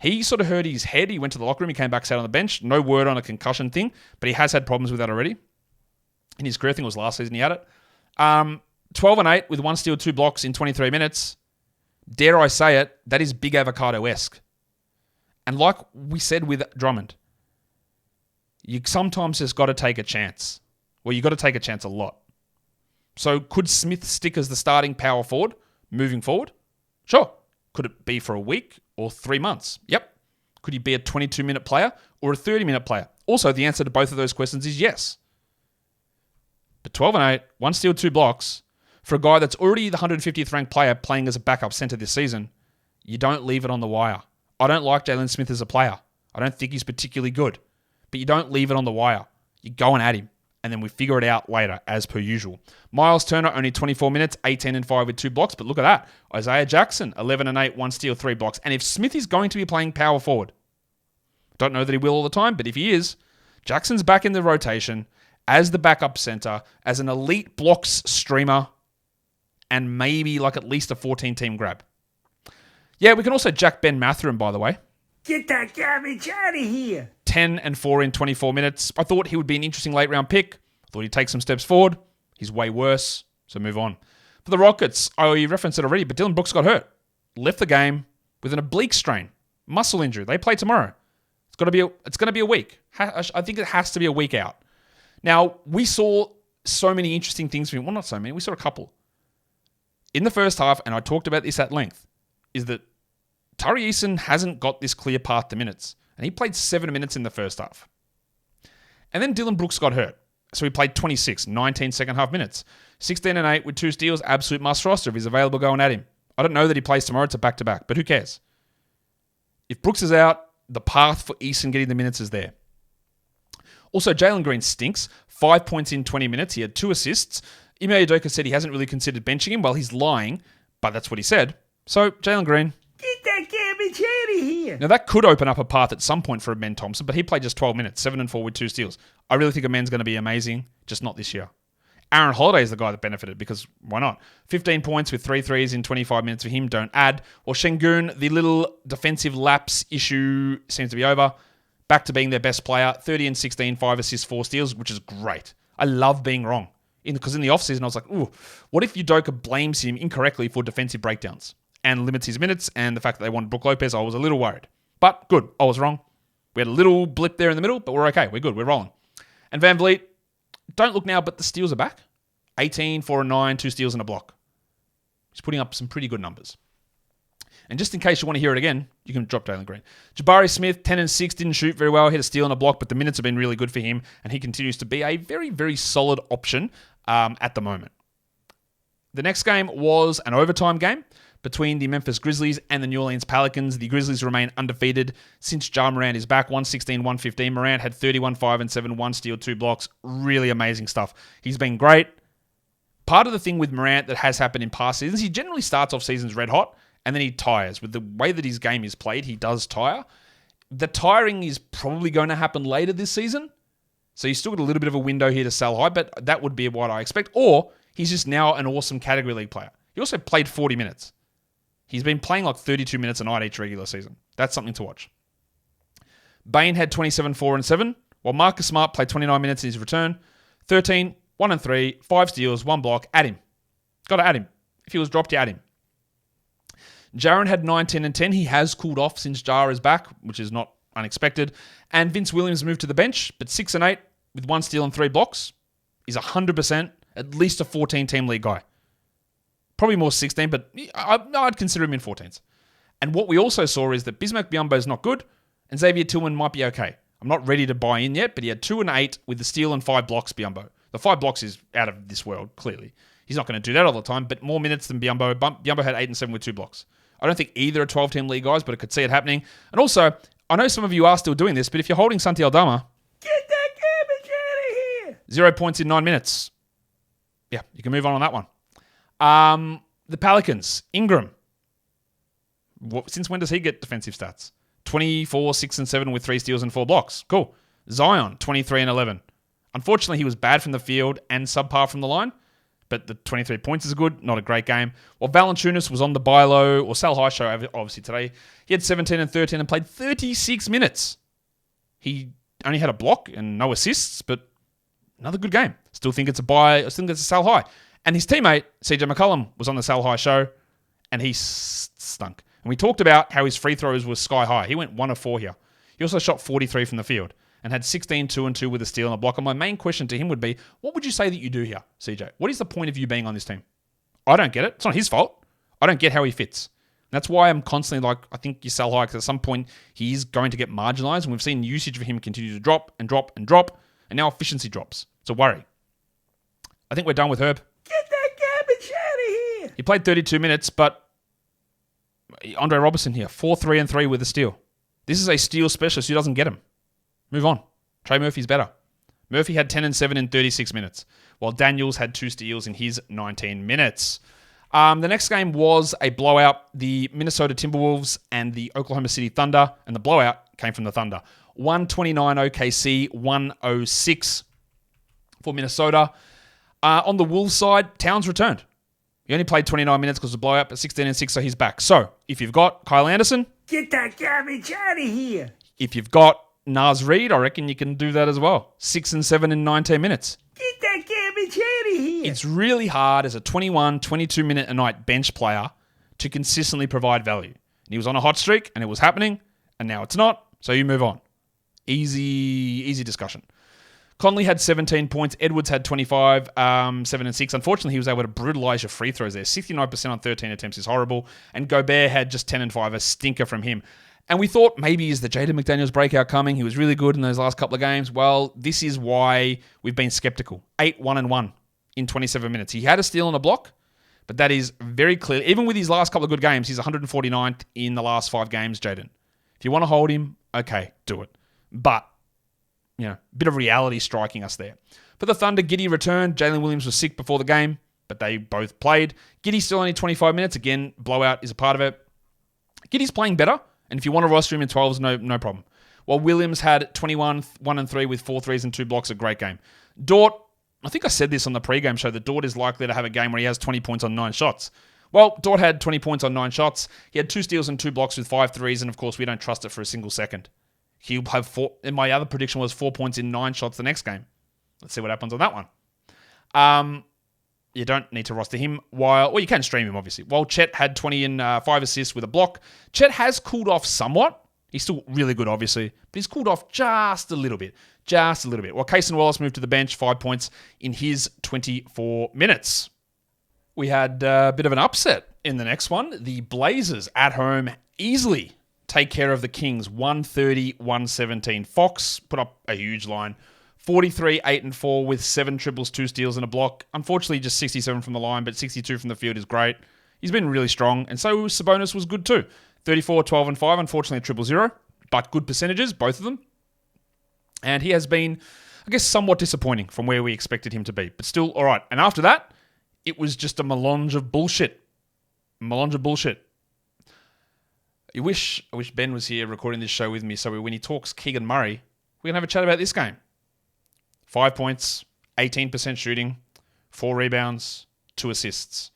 he sort of hurt his head. He went to the locker room. He came back, sat on the bench. No word on a concussion thing, but he has had problems with that already. In his career, I think it was last season he had it. 12 and 8 with 1 steal, 2 blocks in 23 minutes. Dare I say it, that is big avocado-esque. And like we said with Drummond, you sometimes just got to take a chance. Well, you got to take a chance a lot. So could Smith stick as the starting power forward moving forward? Sure. Could it be for a week or 3 months? Yep. Could he be a 22-minute player or a 30-minute player? Also, the answer to both of those questions is yes. But 12 and 8, 1 steal, 2 blocks, for a guy that's already the 150th ranked player playing as a backup center this season, you don't leave it on the wire. I don't like Jalen Smith as a player. I don't think he's particularly good. But you don't leave it on the wire. You go and at him, and then we figure it out later, as per usual. Miles Turner, only 24 minutes, 18 and 5 with 2 blocks, but look at that. Isaiah Jackson, 11 and 8, 1 steal, 3 blocks. And if Smith is going to be playing power forward, don't know that he will all the time, but if he is, Jackson's back in the rotation as the backup center, as an elite blocks streamer, and maybe like at least a 14-team grab. Yeah, we can also jack Ben Mathurin, by the way. Get that garbage out of here. 10 and 4 in 24 minutes. I thought he would be an interesting late-round pick. I thought he'd take some steps forward. He's way worse, so move on. For the Rockets, you referenced it already, but Dylan Brooks got hurt. Left the game with an oblique strain. Muscle injury. They play tomorrow. It's going to be a week. I think it has to be a week out. Now, we saw so many interesting things from him. Well, not so many. We saw a couple. In the first half, and I talked about this at length, is that Tari Eason hasn't got this clear path to minutes. And he played 7 minutes in the first half. And then Dylan Brooks got hurt. So he played 26, 19 second half minutes. 16 and 8 with 2 steals, absolute must roster if he's available going at him. I don't know that he plays tomorrow. It's a back-to-back, but who cares? If Brooks is out, the path for Eason getting the minutes is there. Also, Jalen Green stinks. 5 points in 20 minutes. He had 2 assists. Ime Udoka said he hasn't really considered benching him. Well, he's lying, but that's what he said. So, Jalen Green. Get that garbage out of here. Now, that could open up a path at some point for Ben Thompson, but he played just 12 minutes, 7 and 4 with 2 steals. I really think Amen's going to be amazing, just not this year. Aaron Holiday is the guy that benefited because why not? 15 points with 3 threes in 25 minutes for him, don't add. Or Şengün, the little defensive lapse issue seems to be over. back to being their best player. 30 and 16, 5 assists, 4 steals, which is great. I love being wrong. Because in the offseason, I was like, ooh, what if Udoka blames him incorrectly for defensive breakdowns and limits his minutes, and the fact that they wanted Brook Lopez? I was a little worried. But good, I was wrong. We had a little blip there in the middle, but we're okay. We're good. We're rolling. And Van Vliet, don't look now, but the steals are back. 18, 4 and 9, 2 steals and a block. He's putting up some pretty good numbers. And just in case you want to hear it again, you can drop Jalen Green. Jabari Smith, 10 and 6, didn't shoot very well, hit a steal and a block, but the minutes have been really good for him, and he continues to be a very, very solid option at the moment. The next game was an overtime game between the Memphis Grizzlies and the New Orleans Pelicans. The Grizzlies remain undefeated since Ja Morant is back, 116, 115. Morant had 31, 5 and 7, 1 steal, 2 blocks. Really amazing stuff. He's been great. Part of the thing with Morant that has happened in past seasons, he generally starts off seasons red hot, and then he tires. With the way that his game is played, he does tire. The tiring is probably going to happen later this season. So he's still got a little bit of a window here to sell high, but that would be what I expect. Or he's just now an awesome category league player. He also played 40 minutes. He's been playing like 32 minutes a night each regular season. That's something to watch. Bane had 27, 4 and 7, while Marcus Smart played 29 minutes in his return. 13, 1 and 3, 5 steals, 1 block. Add him. Got to add him. If he was dropped, you add him. Jaren had 9, 10 and 10. He has cooled off since Jar is back, which is not unexpected. And Vince Williams moved to the bench, but 6 and 8 with 1 steal and 3 blocks. He's 100% at least a 14-team league guy. Probably more 16, but I'd consider him in 14s. And what we also saw is that Bismack Biyombo is not good, and Xavier Tillman might be okay. I'm not ready to buy in yet, but he had 2 and 8 with the steal and 5 blocks, Biyombo. The 5 blocks is out of this world, clearly. He's not going to do that all the time, but more minutes than Biyombo. Biyombo had 8 and 7 with 2 blocks. I don't think either are 12-team league guys, but I could see it happening. And also, I know some of you are still doing this, but if you're holding Santi Aldama, Get that garbage out of here! 0 points in 9 minutes. Yeah, you can move on that one. The Pelicans, Ingram. Since when does he get defensive stats? 24, 6 and 7 with 3 steals and 4 blocks. Cool. Zion, 23 and 11. Unfortunately, he was bad from the field and subpar from the line, but the 23 points is good. Not a great game. While Valanciunas was on the buy low or sell high show, obviously today, he had 17 and 13 and played 36 minutes. He only had a block and no assists, but another good game. Still think it's a buy. I still think it's a sell high. And his teammate, CJ McCollum, was on the sell high show, and he stunk. And we talked about how his free throws were sky high. He went 1 of 4 here. He also shot 43 from the field and had 16, 2 and 2 with a steal and a block. And my main question to him would be, what would you say that you do here, CJ? What is the point of you being on this team? I don't get it. It's not his fault. I don't get how he fits. And that's why I'm constantly like, I think you sell high, because at some point he is going to get marginalized. And we've seen usage of him continue to drop and drop and drop. And now efficiency drops. It's a worry. I think we're done with Herb. Get that garbage out of here! He played 32 minutes, but Andre Robertson here, 4, 3 and 3 with a steal. This is a steal specialist who doesn't get him. Move on. Trey Murphy's better. Murphy had 10 and 7 in 36 minutes, while Daniels had 2 steals in his 19 minutes. The next game was a blowout. The Minnesota Timberwolves and the Oklahoma City Thunder, and the blowout came from the Thunder. 129 OKC, 106 for Minnesota. On the Wolves side, Towns returned. He only played 29 minutes because of the blowout, but 16 and 6, so he's back. So, if you've got Kyle Anderson, Get that garbage out of here! if you've got Naz Reid, I reckon you can do that as well. 6 and 7 in 19 minutes. Get that garbage out of here! It's really hard as a 21, 22 minute a night bench player to consistently provide value. And he was on a hot streak and it was happening, and now it's not, so you move on. Easy discussion. Conley had 17 points. Edwards had 25, 7 and 6. Unfortunately, he was able to brutalize your free throws there. 69% on 13 attempts is horrible. And Gobert had just 10 and 5, a stinker from him. And we thought maybe is the Jaden McDaniels breakout coming? He was really good in those last couple of games. Well, this is why we've been skeptical. 8, 1 and 1 in 27 minutes. He had a steal and a block, but that is very clear. Even with his last couple of good games, he's 149th in the last 5 games, Jaden. If you want to hold him, okay, do it. But a bit of reality striking us there. For the Thunder, Giddey returned. Jalen Williams was sick before the game, but they both played. Giddey still only 25 minutes. Again, blowout is a part of it. Giddey's playing better, and if you want to roster him in 12s, no problem. While Williams had 21, 1 and 3 with 4 threes and 2 blocks, a great game. Dort, I think I said this on the pregame show, that Dort is likely to have a game where he has 20 points on 9 shots. Well, Dort had 20 points on 9 shots. He had 2 steals and 2 blocks with 5 threes, and of course, we don't trust it for a single second. He'll have 4. And my other prediction was 4 points in 9 shots the next game. Let's see what happens on that one. You don't need to roster him well, you can stream him, obviously. While Chet had 20 and 5 assists with a block, Chet has cooled off somewhat. He's still really good, obviously, but he's cooled off just a little bit. Just a little bit. While Cason Wallace moved to the bench, 5 points in his 24 minutes. We had a bit of an upset in the next one. The Blazers at home easily take care of the Kings, 130-117. Fox put up a huge line. 43, 8 and 4 with 7 triples, 2 steals and a block. Unfortunately, just 67 from the line, but 62 from the field is great. He's been really strong, and so Sabonis was good too. 34, 12 and 5, unfortunately a 0-0, but good percentages, both of them. And he has been, I guess, somewhat disappointing from where we expected him to be, but still all right. And after that, it was just a melange of bullshit. Melange of bullshit. I wish Ben was here recording this show with me, so when he talks Keegan Murray, we're going to have a chat about this game. 5 points, 18% shooting, 4 rebounds, 2 assists.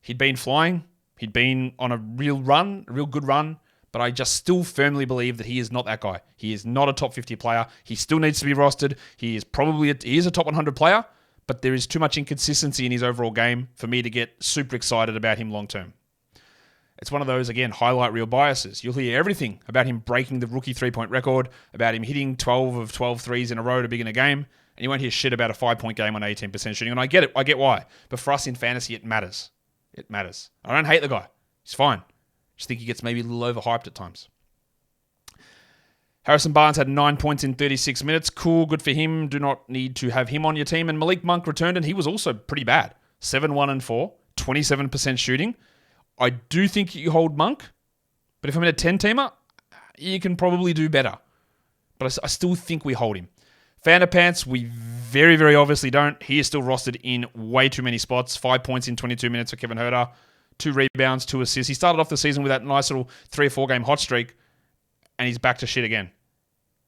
He'd been flying. He'd been on a real good run, but I just still firmly believe that he is not that guy. He is not a top 50 player. He still needs to be rostered. He is a top 100 player, but there is too much inconsistency in his overall game for me to get super excited about him long term. It's one of those, again, highlight reel biases. You'll hear everything about him breaking the rookie 3-point record, about him hitting 12 of 12 threes in a row to begin a game, and you won't hear shit about a 5-point game on 18% shooting. And I get it. I get why. But for us in fantasy, it matters. It matters. I don't hate the guy. He's fine. Just think he gets maybe a little overhyped at times. Harrison Barnes had 9 points in 36 minutes. Cool. Good for him. Do not need to have him on your team. And Malik Monk returned, and he was also pretty bad. 7, 1 and 4. 27% shooting. I do think you hold Monk. But if I'm in a 10-teamer, you can probably do better. But I still think we hold him. Pants, we very, very obviously don't. He is still rostered in way too many spots. 5 points in 22 minutes for Kevin Huerter. 2 rebounds, 2 assists. He started off the season with that nice little 3 or 4 game hot streak, and he's back to shit again.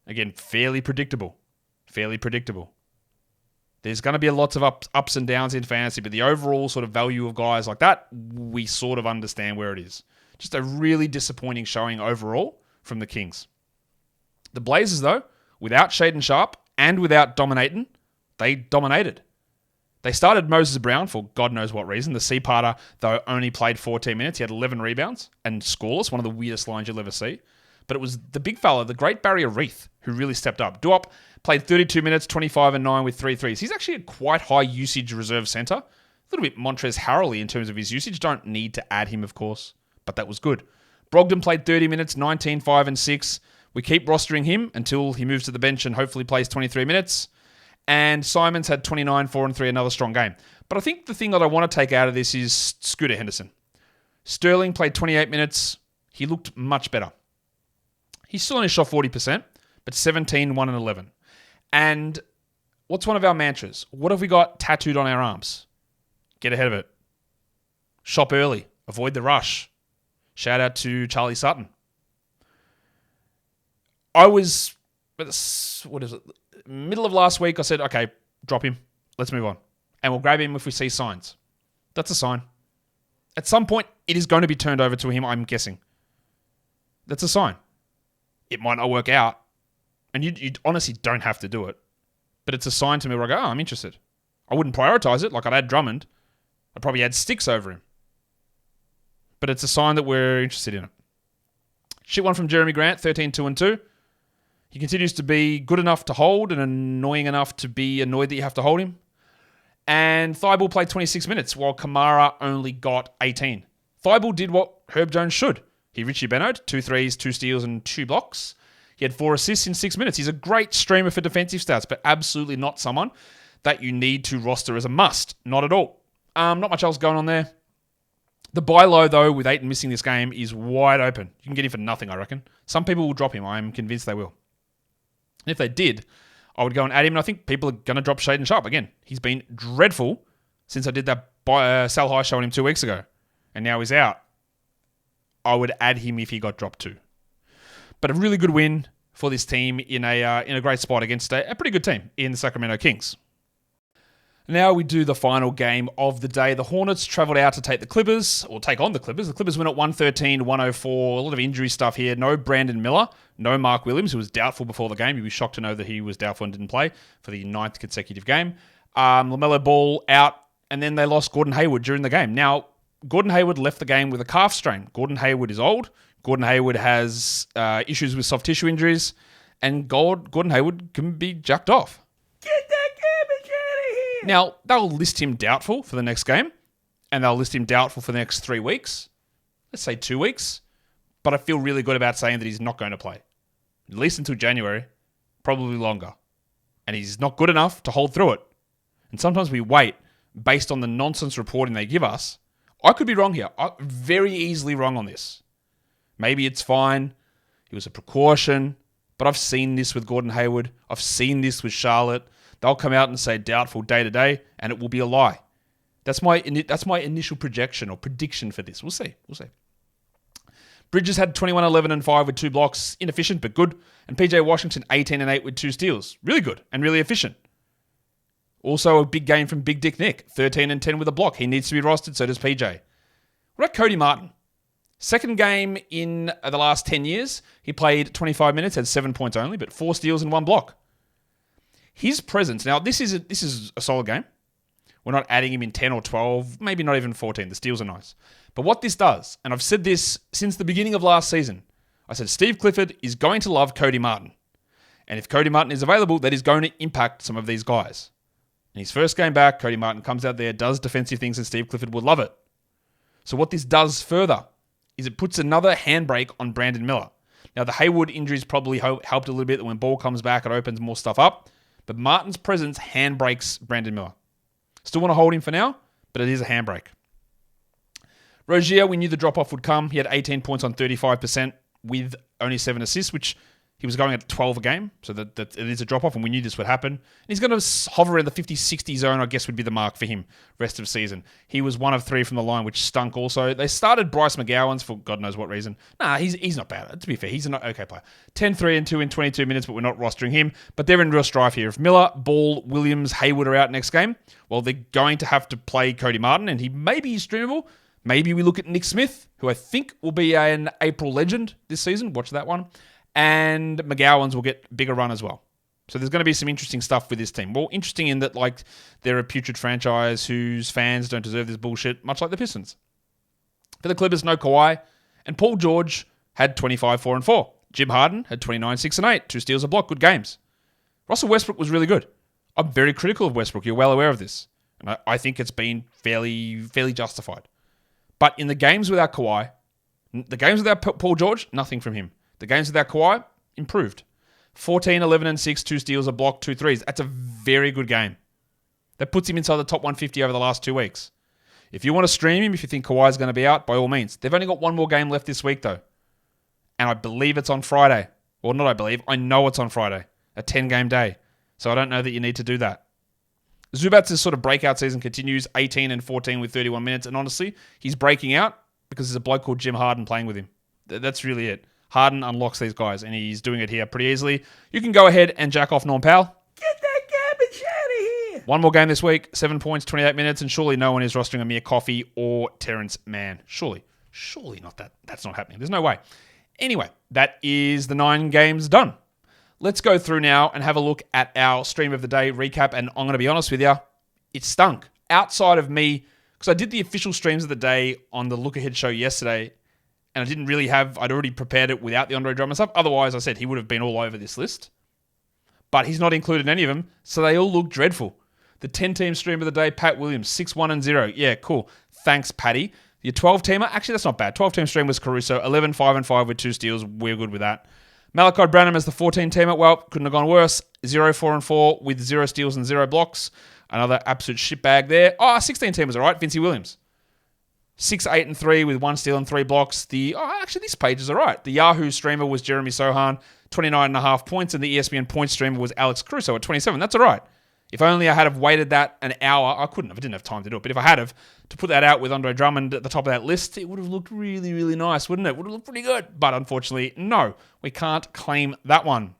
Again, fairly predictable. Fairly predictable. There's going to be lots of ups and downs in fantasy, but the overall sort of value of guys like that, we sort of understand where it is. Just a really disappointing showing overall from the Kings. The Blazers, though, without Shaedon Sharpe, and without dominating, they dominated. They started Moses Brown for God knows what reason. The C-parter, though, only played 14 minutes. He had 11 rebounds and scoreless, one of the weirdest lines you'll ever see. But it was the big fella, the Great Barrier Reef, who really stepped up. Duop played 32 minutes, 25 and 9 with 3 threes. He's actually a quite high usage reserve center. A little bit Montrezl Harrell in terms of his usage. Don't need to add him, of course, but that was good. Brogdon played 30 minutes, 19, 5 and 6. We keep rostering him until he moves to the bench and hopefully plays 23 minutes. And Simons had 29, 4 and 3, another strong game. But I think the thing that I want to take out of this is Scooter Henderson. Sterling played 28 minutes. He looked much better. He's still only shot 40%, but 17, 1 and 11. And what's one of our mantras? What have we got tattooed on our arms? Get ahead of it. Shop early. Avoid the rush. Shout out to Charlie Sutton. I was, middle of last week, I said, okay, drop him. Let's move on. And we'll grab him if we see signs. That's a sign. At some point, it is going to be turned over to him, I'm guessing. That's a sign. It might not work out. And you honestly don't have to do it. But it's a sign to me where I go, oh, I'm interested. I wouldn't prioritize it like I'd add Drummond. I'd probably add Sticks over him. But it's a sign that we're interested in it. Shit one from Jeremy Grant, 13, 2 and 2. He continues to be good enough to hold and annoying enough to be annoyed that you have to hold him. And Thibault played 26 minutes while Kamara only got 18. Thibault did what Herb Jones should. He Richie Benoed, 2 threes, 2 steals and 2 blocks. He had 4 assists in 6 minutes. He's a great streamer for defensive stats, but absolutely not someone that you need to roster as a must. Not at all. Not much else going on there. The buy low, though, with Ayton missing this game is wide open. You can get him for nothing, I reckon. Some people will drop him. I'm convinced they will. And if they did, I would go and add him, and I think people are going to drop Shaedon Sharpe. Again, he's been dreadful since I did that sell high show on him 2 weeks ago, and now he's out. I would add him if he got dropped too. But a really good win for this team in a great spot against a pretty good team in the Sacramento Kings. Now we do the final game of the day. The Hornets travelled out to take the Clippers, or take on the Clippers. The Clippers win at 113-104. A lot of injury stuff here. No Brandon Miller. No Mark Williams, who was doubtful before the game. You'd be shocked to know that he was doubtful and didn't play for the 9th consecutive game. LaMelo Ball out, and then they lost Gordon Hayward during the game. Now, Gordon Hayward left the game with a calf strain. Gordon Hayward is old. Gordon Hayward has issues with soft tissue injuries, and Gordon Hayward can be jacked off. Get that garbage out of here. Now, they'll list him doubtful for the next game, and they'll list him doubtful for the next 3 weeks. Let's say 2 weeks. But I feel really good about saying that he's not going to play. At least until January, probably longer. And he's not good enough to hold through it. And sometimes we wait based on the nonsense reporting they give us. I could be wrong here. I'm very easily wrong on this. Maybe it's fine. It was a precaution. But I've seen this with Gordon Hayward. I've seen this with Charlotte. They'll come out and say doubtful day to day, and it will be a lie. That's my initial projection or prediction for this. We'll see. Bridges had 21, 11, and 5 with 2 blocks. Inefficient, but good. And PJ Washington, 18 and 8 with 2 steals. Really good and really efficient. Also a big game from Big Dick Nick. 13 and 10 with a block. He needs to be rostered, so does PJ. What about Cody Martin? Second game in the last 10 years. He played 25 minutes, had 7 points only, but 4 steals and 1 block. His presence, now this is a solid game. We're not adding him in 10 or 12, maybe not even 14. The steals are nice. But what this does, and I've said this since the beginning of last season, I said Steve Clifford is going to love Cody Martin. And if Cody Martin is available, that is going to impact some of these guys. In his first game back, Cody Martin comes out there, does defensive things, and Steve Clifford would love it. So what this does further is it puts another handbrake on Brandon Miller. Now, the Hayward injuries probably helped a little bit. That when Ball comes back, it opens more stuff up. But Martin's presence handbrakes Brandon Miller. Still want to hold him for now, but it is a handbrake. Rozier, we knew the drop-off would come. He had 18 points on 35% with only 7 assists, which he was going at 12 a game. So that it is a drop-off, and we knew this would happen. And he's going to hover in the 50-60 zone, I guess would be the mark for him rest of season. He was 1 of 3 from the line, which stunk also. They started Bryce McGowans for God knows what reason. Nah, he's not bad. To be fair, he's an okay player. 10, 3, and 2 in 22 minutes, but we're not rostering him. But they're in real strife here. If Miller, Ball, Williams, Hayward are out next game, well, they're going to have to play Cody Martin, and maybe he's streamable. Maybe we look at Nick Smith, who I think will be an April legend this season. Watch that one. And McGowans will get bigger run as well. So there's going to be some interesting stuff with this team. Well, interesting in that they're a putrid franchise whose fans don't deserve this bullshit, much like the Pistons. For the Clippers, no Kawhi. And Paul George had 25, 4, and 4. Jim Harden had 29, 6, and 8. 2 steals, a block. Good games. Russell Westbrook was really good. I'm very critical of Westbrook. You're well aware of this. And I think it's been fairly justified. But in the games without Kawhi, the games without Paul George, nothing from him. The games without Kawhi, improved. 14, 11, and 6, 2 steals, a block, 2 threes. That's a very good game. That puts him inside the top 150 over the last 2 weeks. If you want to stream him, if you think Kawhi's going to be out, by all means. They've only got 1 more game left this week, though. And I believe it's on Friday. Well, not I believe. I know it's on Friday. A 10-game day. So I don't know that you need to do that. Zubac's sort of breakout season continues, 18 and 14 with 31 minutes. And honestly, he's breaking out because there's a bloke called Jim Harden playing with him. That's really it. Harden unlocks these guys, and he's doing it here pretty easily. You can go ahead and jack off Norm Powell. Get that garbage out of here. 1 more game this week, 7 points, 28 minutes, and surely no one is rostering Amir Coffey or Terrence Mann. Surely not that. That's not happening. There's no way. Anyway, that is the 9 games done. Let's go through now and have a look at our stream of the day recap, and I'm going to be honest with you, it stunk. Outside of me, because I did the official streams of the day on the Look Ahead show yesterday, and I'd already prepared it without the Andre Drummond stuff. Otherwise, I said he would have been all over this list. But he's not included in any of them, so they all look dreadful. The 10-team stream of the day, Pat Williams, 6, 1, and 0. Yeah, cool. Thanks, Patty. Your 12-teamer, actually, that's not bad. 12-team stream was Caruso, 11, 5, and 5 with 2 steals. We're good with that. Malachi Branham as the 14-teamer. Well, couldn't have gone worse. 0, 4, and 4 with 0 steals and 0 blocks. Another absolute shitbag there. 16-teamer's all right. Vincey Williams. 6, 8, and 3 with 1 steal and 3 blocks. Actually, this page is all right. The Yahoo streamer was Jeremy Sohan, 29.5 points, and the ESPN points streamer was Alex Caruso at 27. That's all right. If only I had have waited that an hour, I couldn't have. I didn't have time to do it. But if I had have to put that out with Andre Drummond at the top of that list, it would have looked really, really nice, wouldn't it? Would have looked pretty good. But unfortunately, no. We can't claim that one.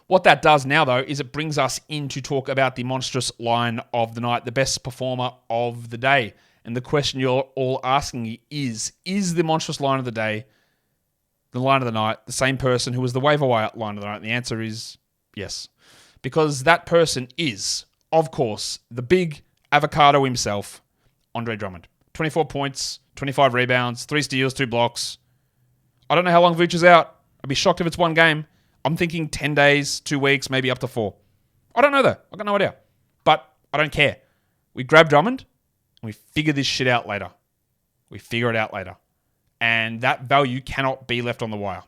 What that does now, though, is it brings us in to talk about the monstrous line of the night, the best performer of the day. And the question you're all asking is the monstrous line of the day, the line of the night, the same person who was the waiver wire line of the night? And the answer is yes. Because that person is, of course, the big avocado himself, Andre Drummond. 24 points, 25 rebounds, 3 steals, 2 blocks. I don't know how long Vooch is out. I'd be shocked if it's one game. I'm thinking 10 days, 2 weeks, maybe up to 4. I don't know though. I got no idea. But I don't care. We grab Drummond and we figure this shit out later. We figure it out later. And that value cannot be left on the wire.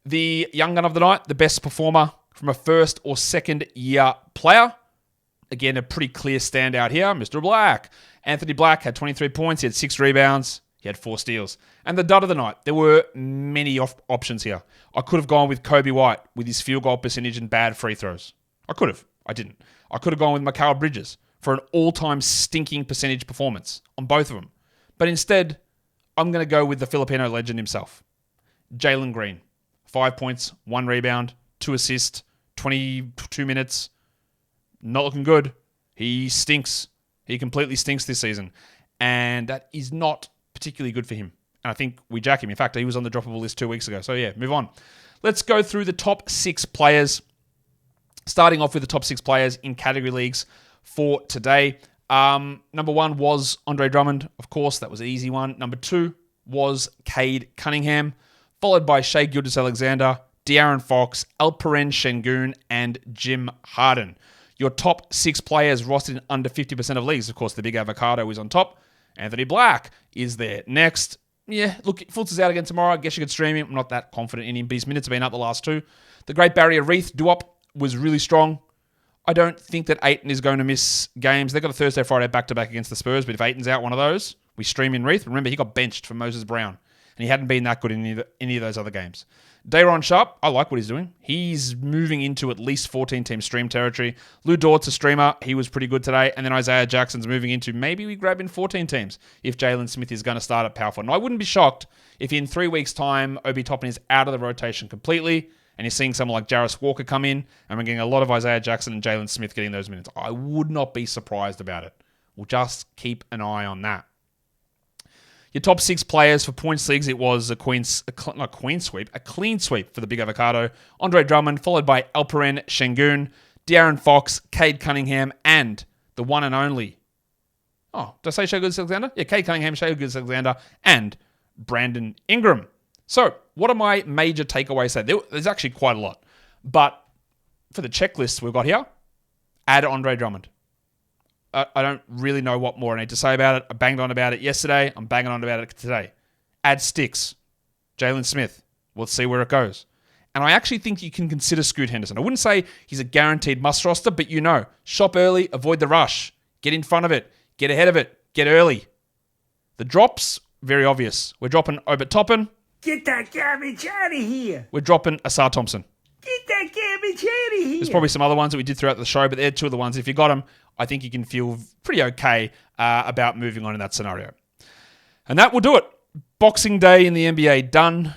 The young gun of the night, the best performer from a first or second year player. Again, a pretty clear standout here, Mr. Black. Anthony Black had 23 points. He had 6 rebounds. He had 4 steals. And the dud of the night, there were many options here. I could have gone with Kobe White with his field goal percentage and bad free throws. I could have. I didn't. I could have gone with Mikal Bridges for an all-time stinking percentage performance on both of them. But instead, I'm going to go with the Filipino legend himself. Jalen Green. 5 points, 1 rebound, 2 assists, 22 minutes. Not looking good. He stinks. He completely stinks this season. And that is not particularly good for him. And I think we jack him. In fact, he was on the droppable list 2 weeks ago. So yeah, move on. Let's go through the top 6 players. Starting off with the top 6 players in category leagues for today. Number 1 was Andre Drummond. Of course, that was an easy one. Number 2 was Cade Cunningham, followed by Shai Gilgeous-Alexander, De'Aaron Fox, Alperen Şengün, and Jim Harden. Your top 6 players rostered in under 50% of leagues. Of course, the big avocado is on top. Anthony Black is there. Next, yeah, look, Fultz is out again tomorrow. I guess you could stream him. I'm not that confident in him, but his minutes have been up the last 2. The Great Barrier Reef, Duop, was really strong. I don't think that Ayton is going to miss games. They've got a Thursday, Friday back-to-back against the Spurs, but if Ayton's out one of those, we stream in Reef. Remember, he got benched for Moses Brown, and he hadn't been that good in any of those other games. Day'Ron Sharpe, I like what he's doing. He's moving into at least 14-team stream territory. Lou Dort's a streamer. He was pretty good today. And then Isaiah Jackson's moving into maybe we grab in 14 teams if Jalen Smith is going to start at power forward. And I wouldn't be shocked if in 3 weeks' time, Obi Toppin is out of the rotation completely and you're seeing someone like Jarris Walker come in and we're getting a lot of Isaiah Jackson and Jalen Smith getting those minutes. I would not be surprised about it. We'll just keep an eye on that. Your top 6 players for points leagues, it was a clean sweep for the big avocado. Andre Drummond, followed by Alperen Şengün, De'Aaron Fox, Cade Cunningham, and the one and only. Oh, did I say Shai Gilgeous-Alexander? Yeah, Cade Cunningham, Shai Gilgeous-Alexander, and Brandon Ingram. So, what are my major takeaways there? There's actually quite a lot. But for the checklist we've got here, add Andre Drummond. I don't really know what more I need to say about it. I banged on about it yesterday. I'm banging on about it today. Add sticks. Jalen Smith. We'll see where it goes. And I actually think you can consider Scoot Henderson. I wouldn't say he's a guaranteed must roster, but shop early, avoid the rush. Get in front of it. Get ahead of it. Get early. The drops, very obvious. We're dropping Obi Toppin. Get that garbage out of here. We're dropping Asar Thompson. Get that garbage out of here. There's probably some other ones that we did throughout the show, but they're 2 of the ones. If you got them, I think you can feel pretty okay about moving on in that scenario. And that will do it. Boxing Day in the NBA done.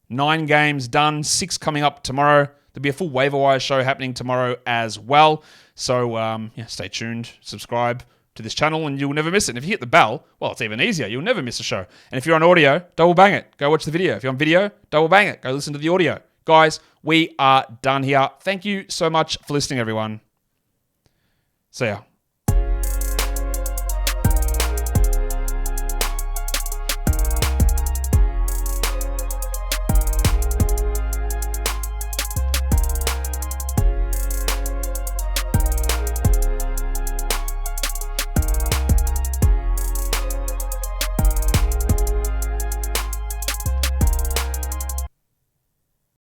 9 games done. 6 coming up tomorrow. There'll be a full waiver wire show happening tomorrow as well. So stay tuned. Subscribe to this channel and you'll never miss it. And if you hit the bell, well, it's even easier. You'll never miss a show. And if you're on audio, double bang it. Go watch the video. If you're on video, double bang it. Go listen to the audio. Guys, we are done here. Thank you so much for listening, everyone. See ya.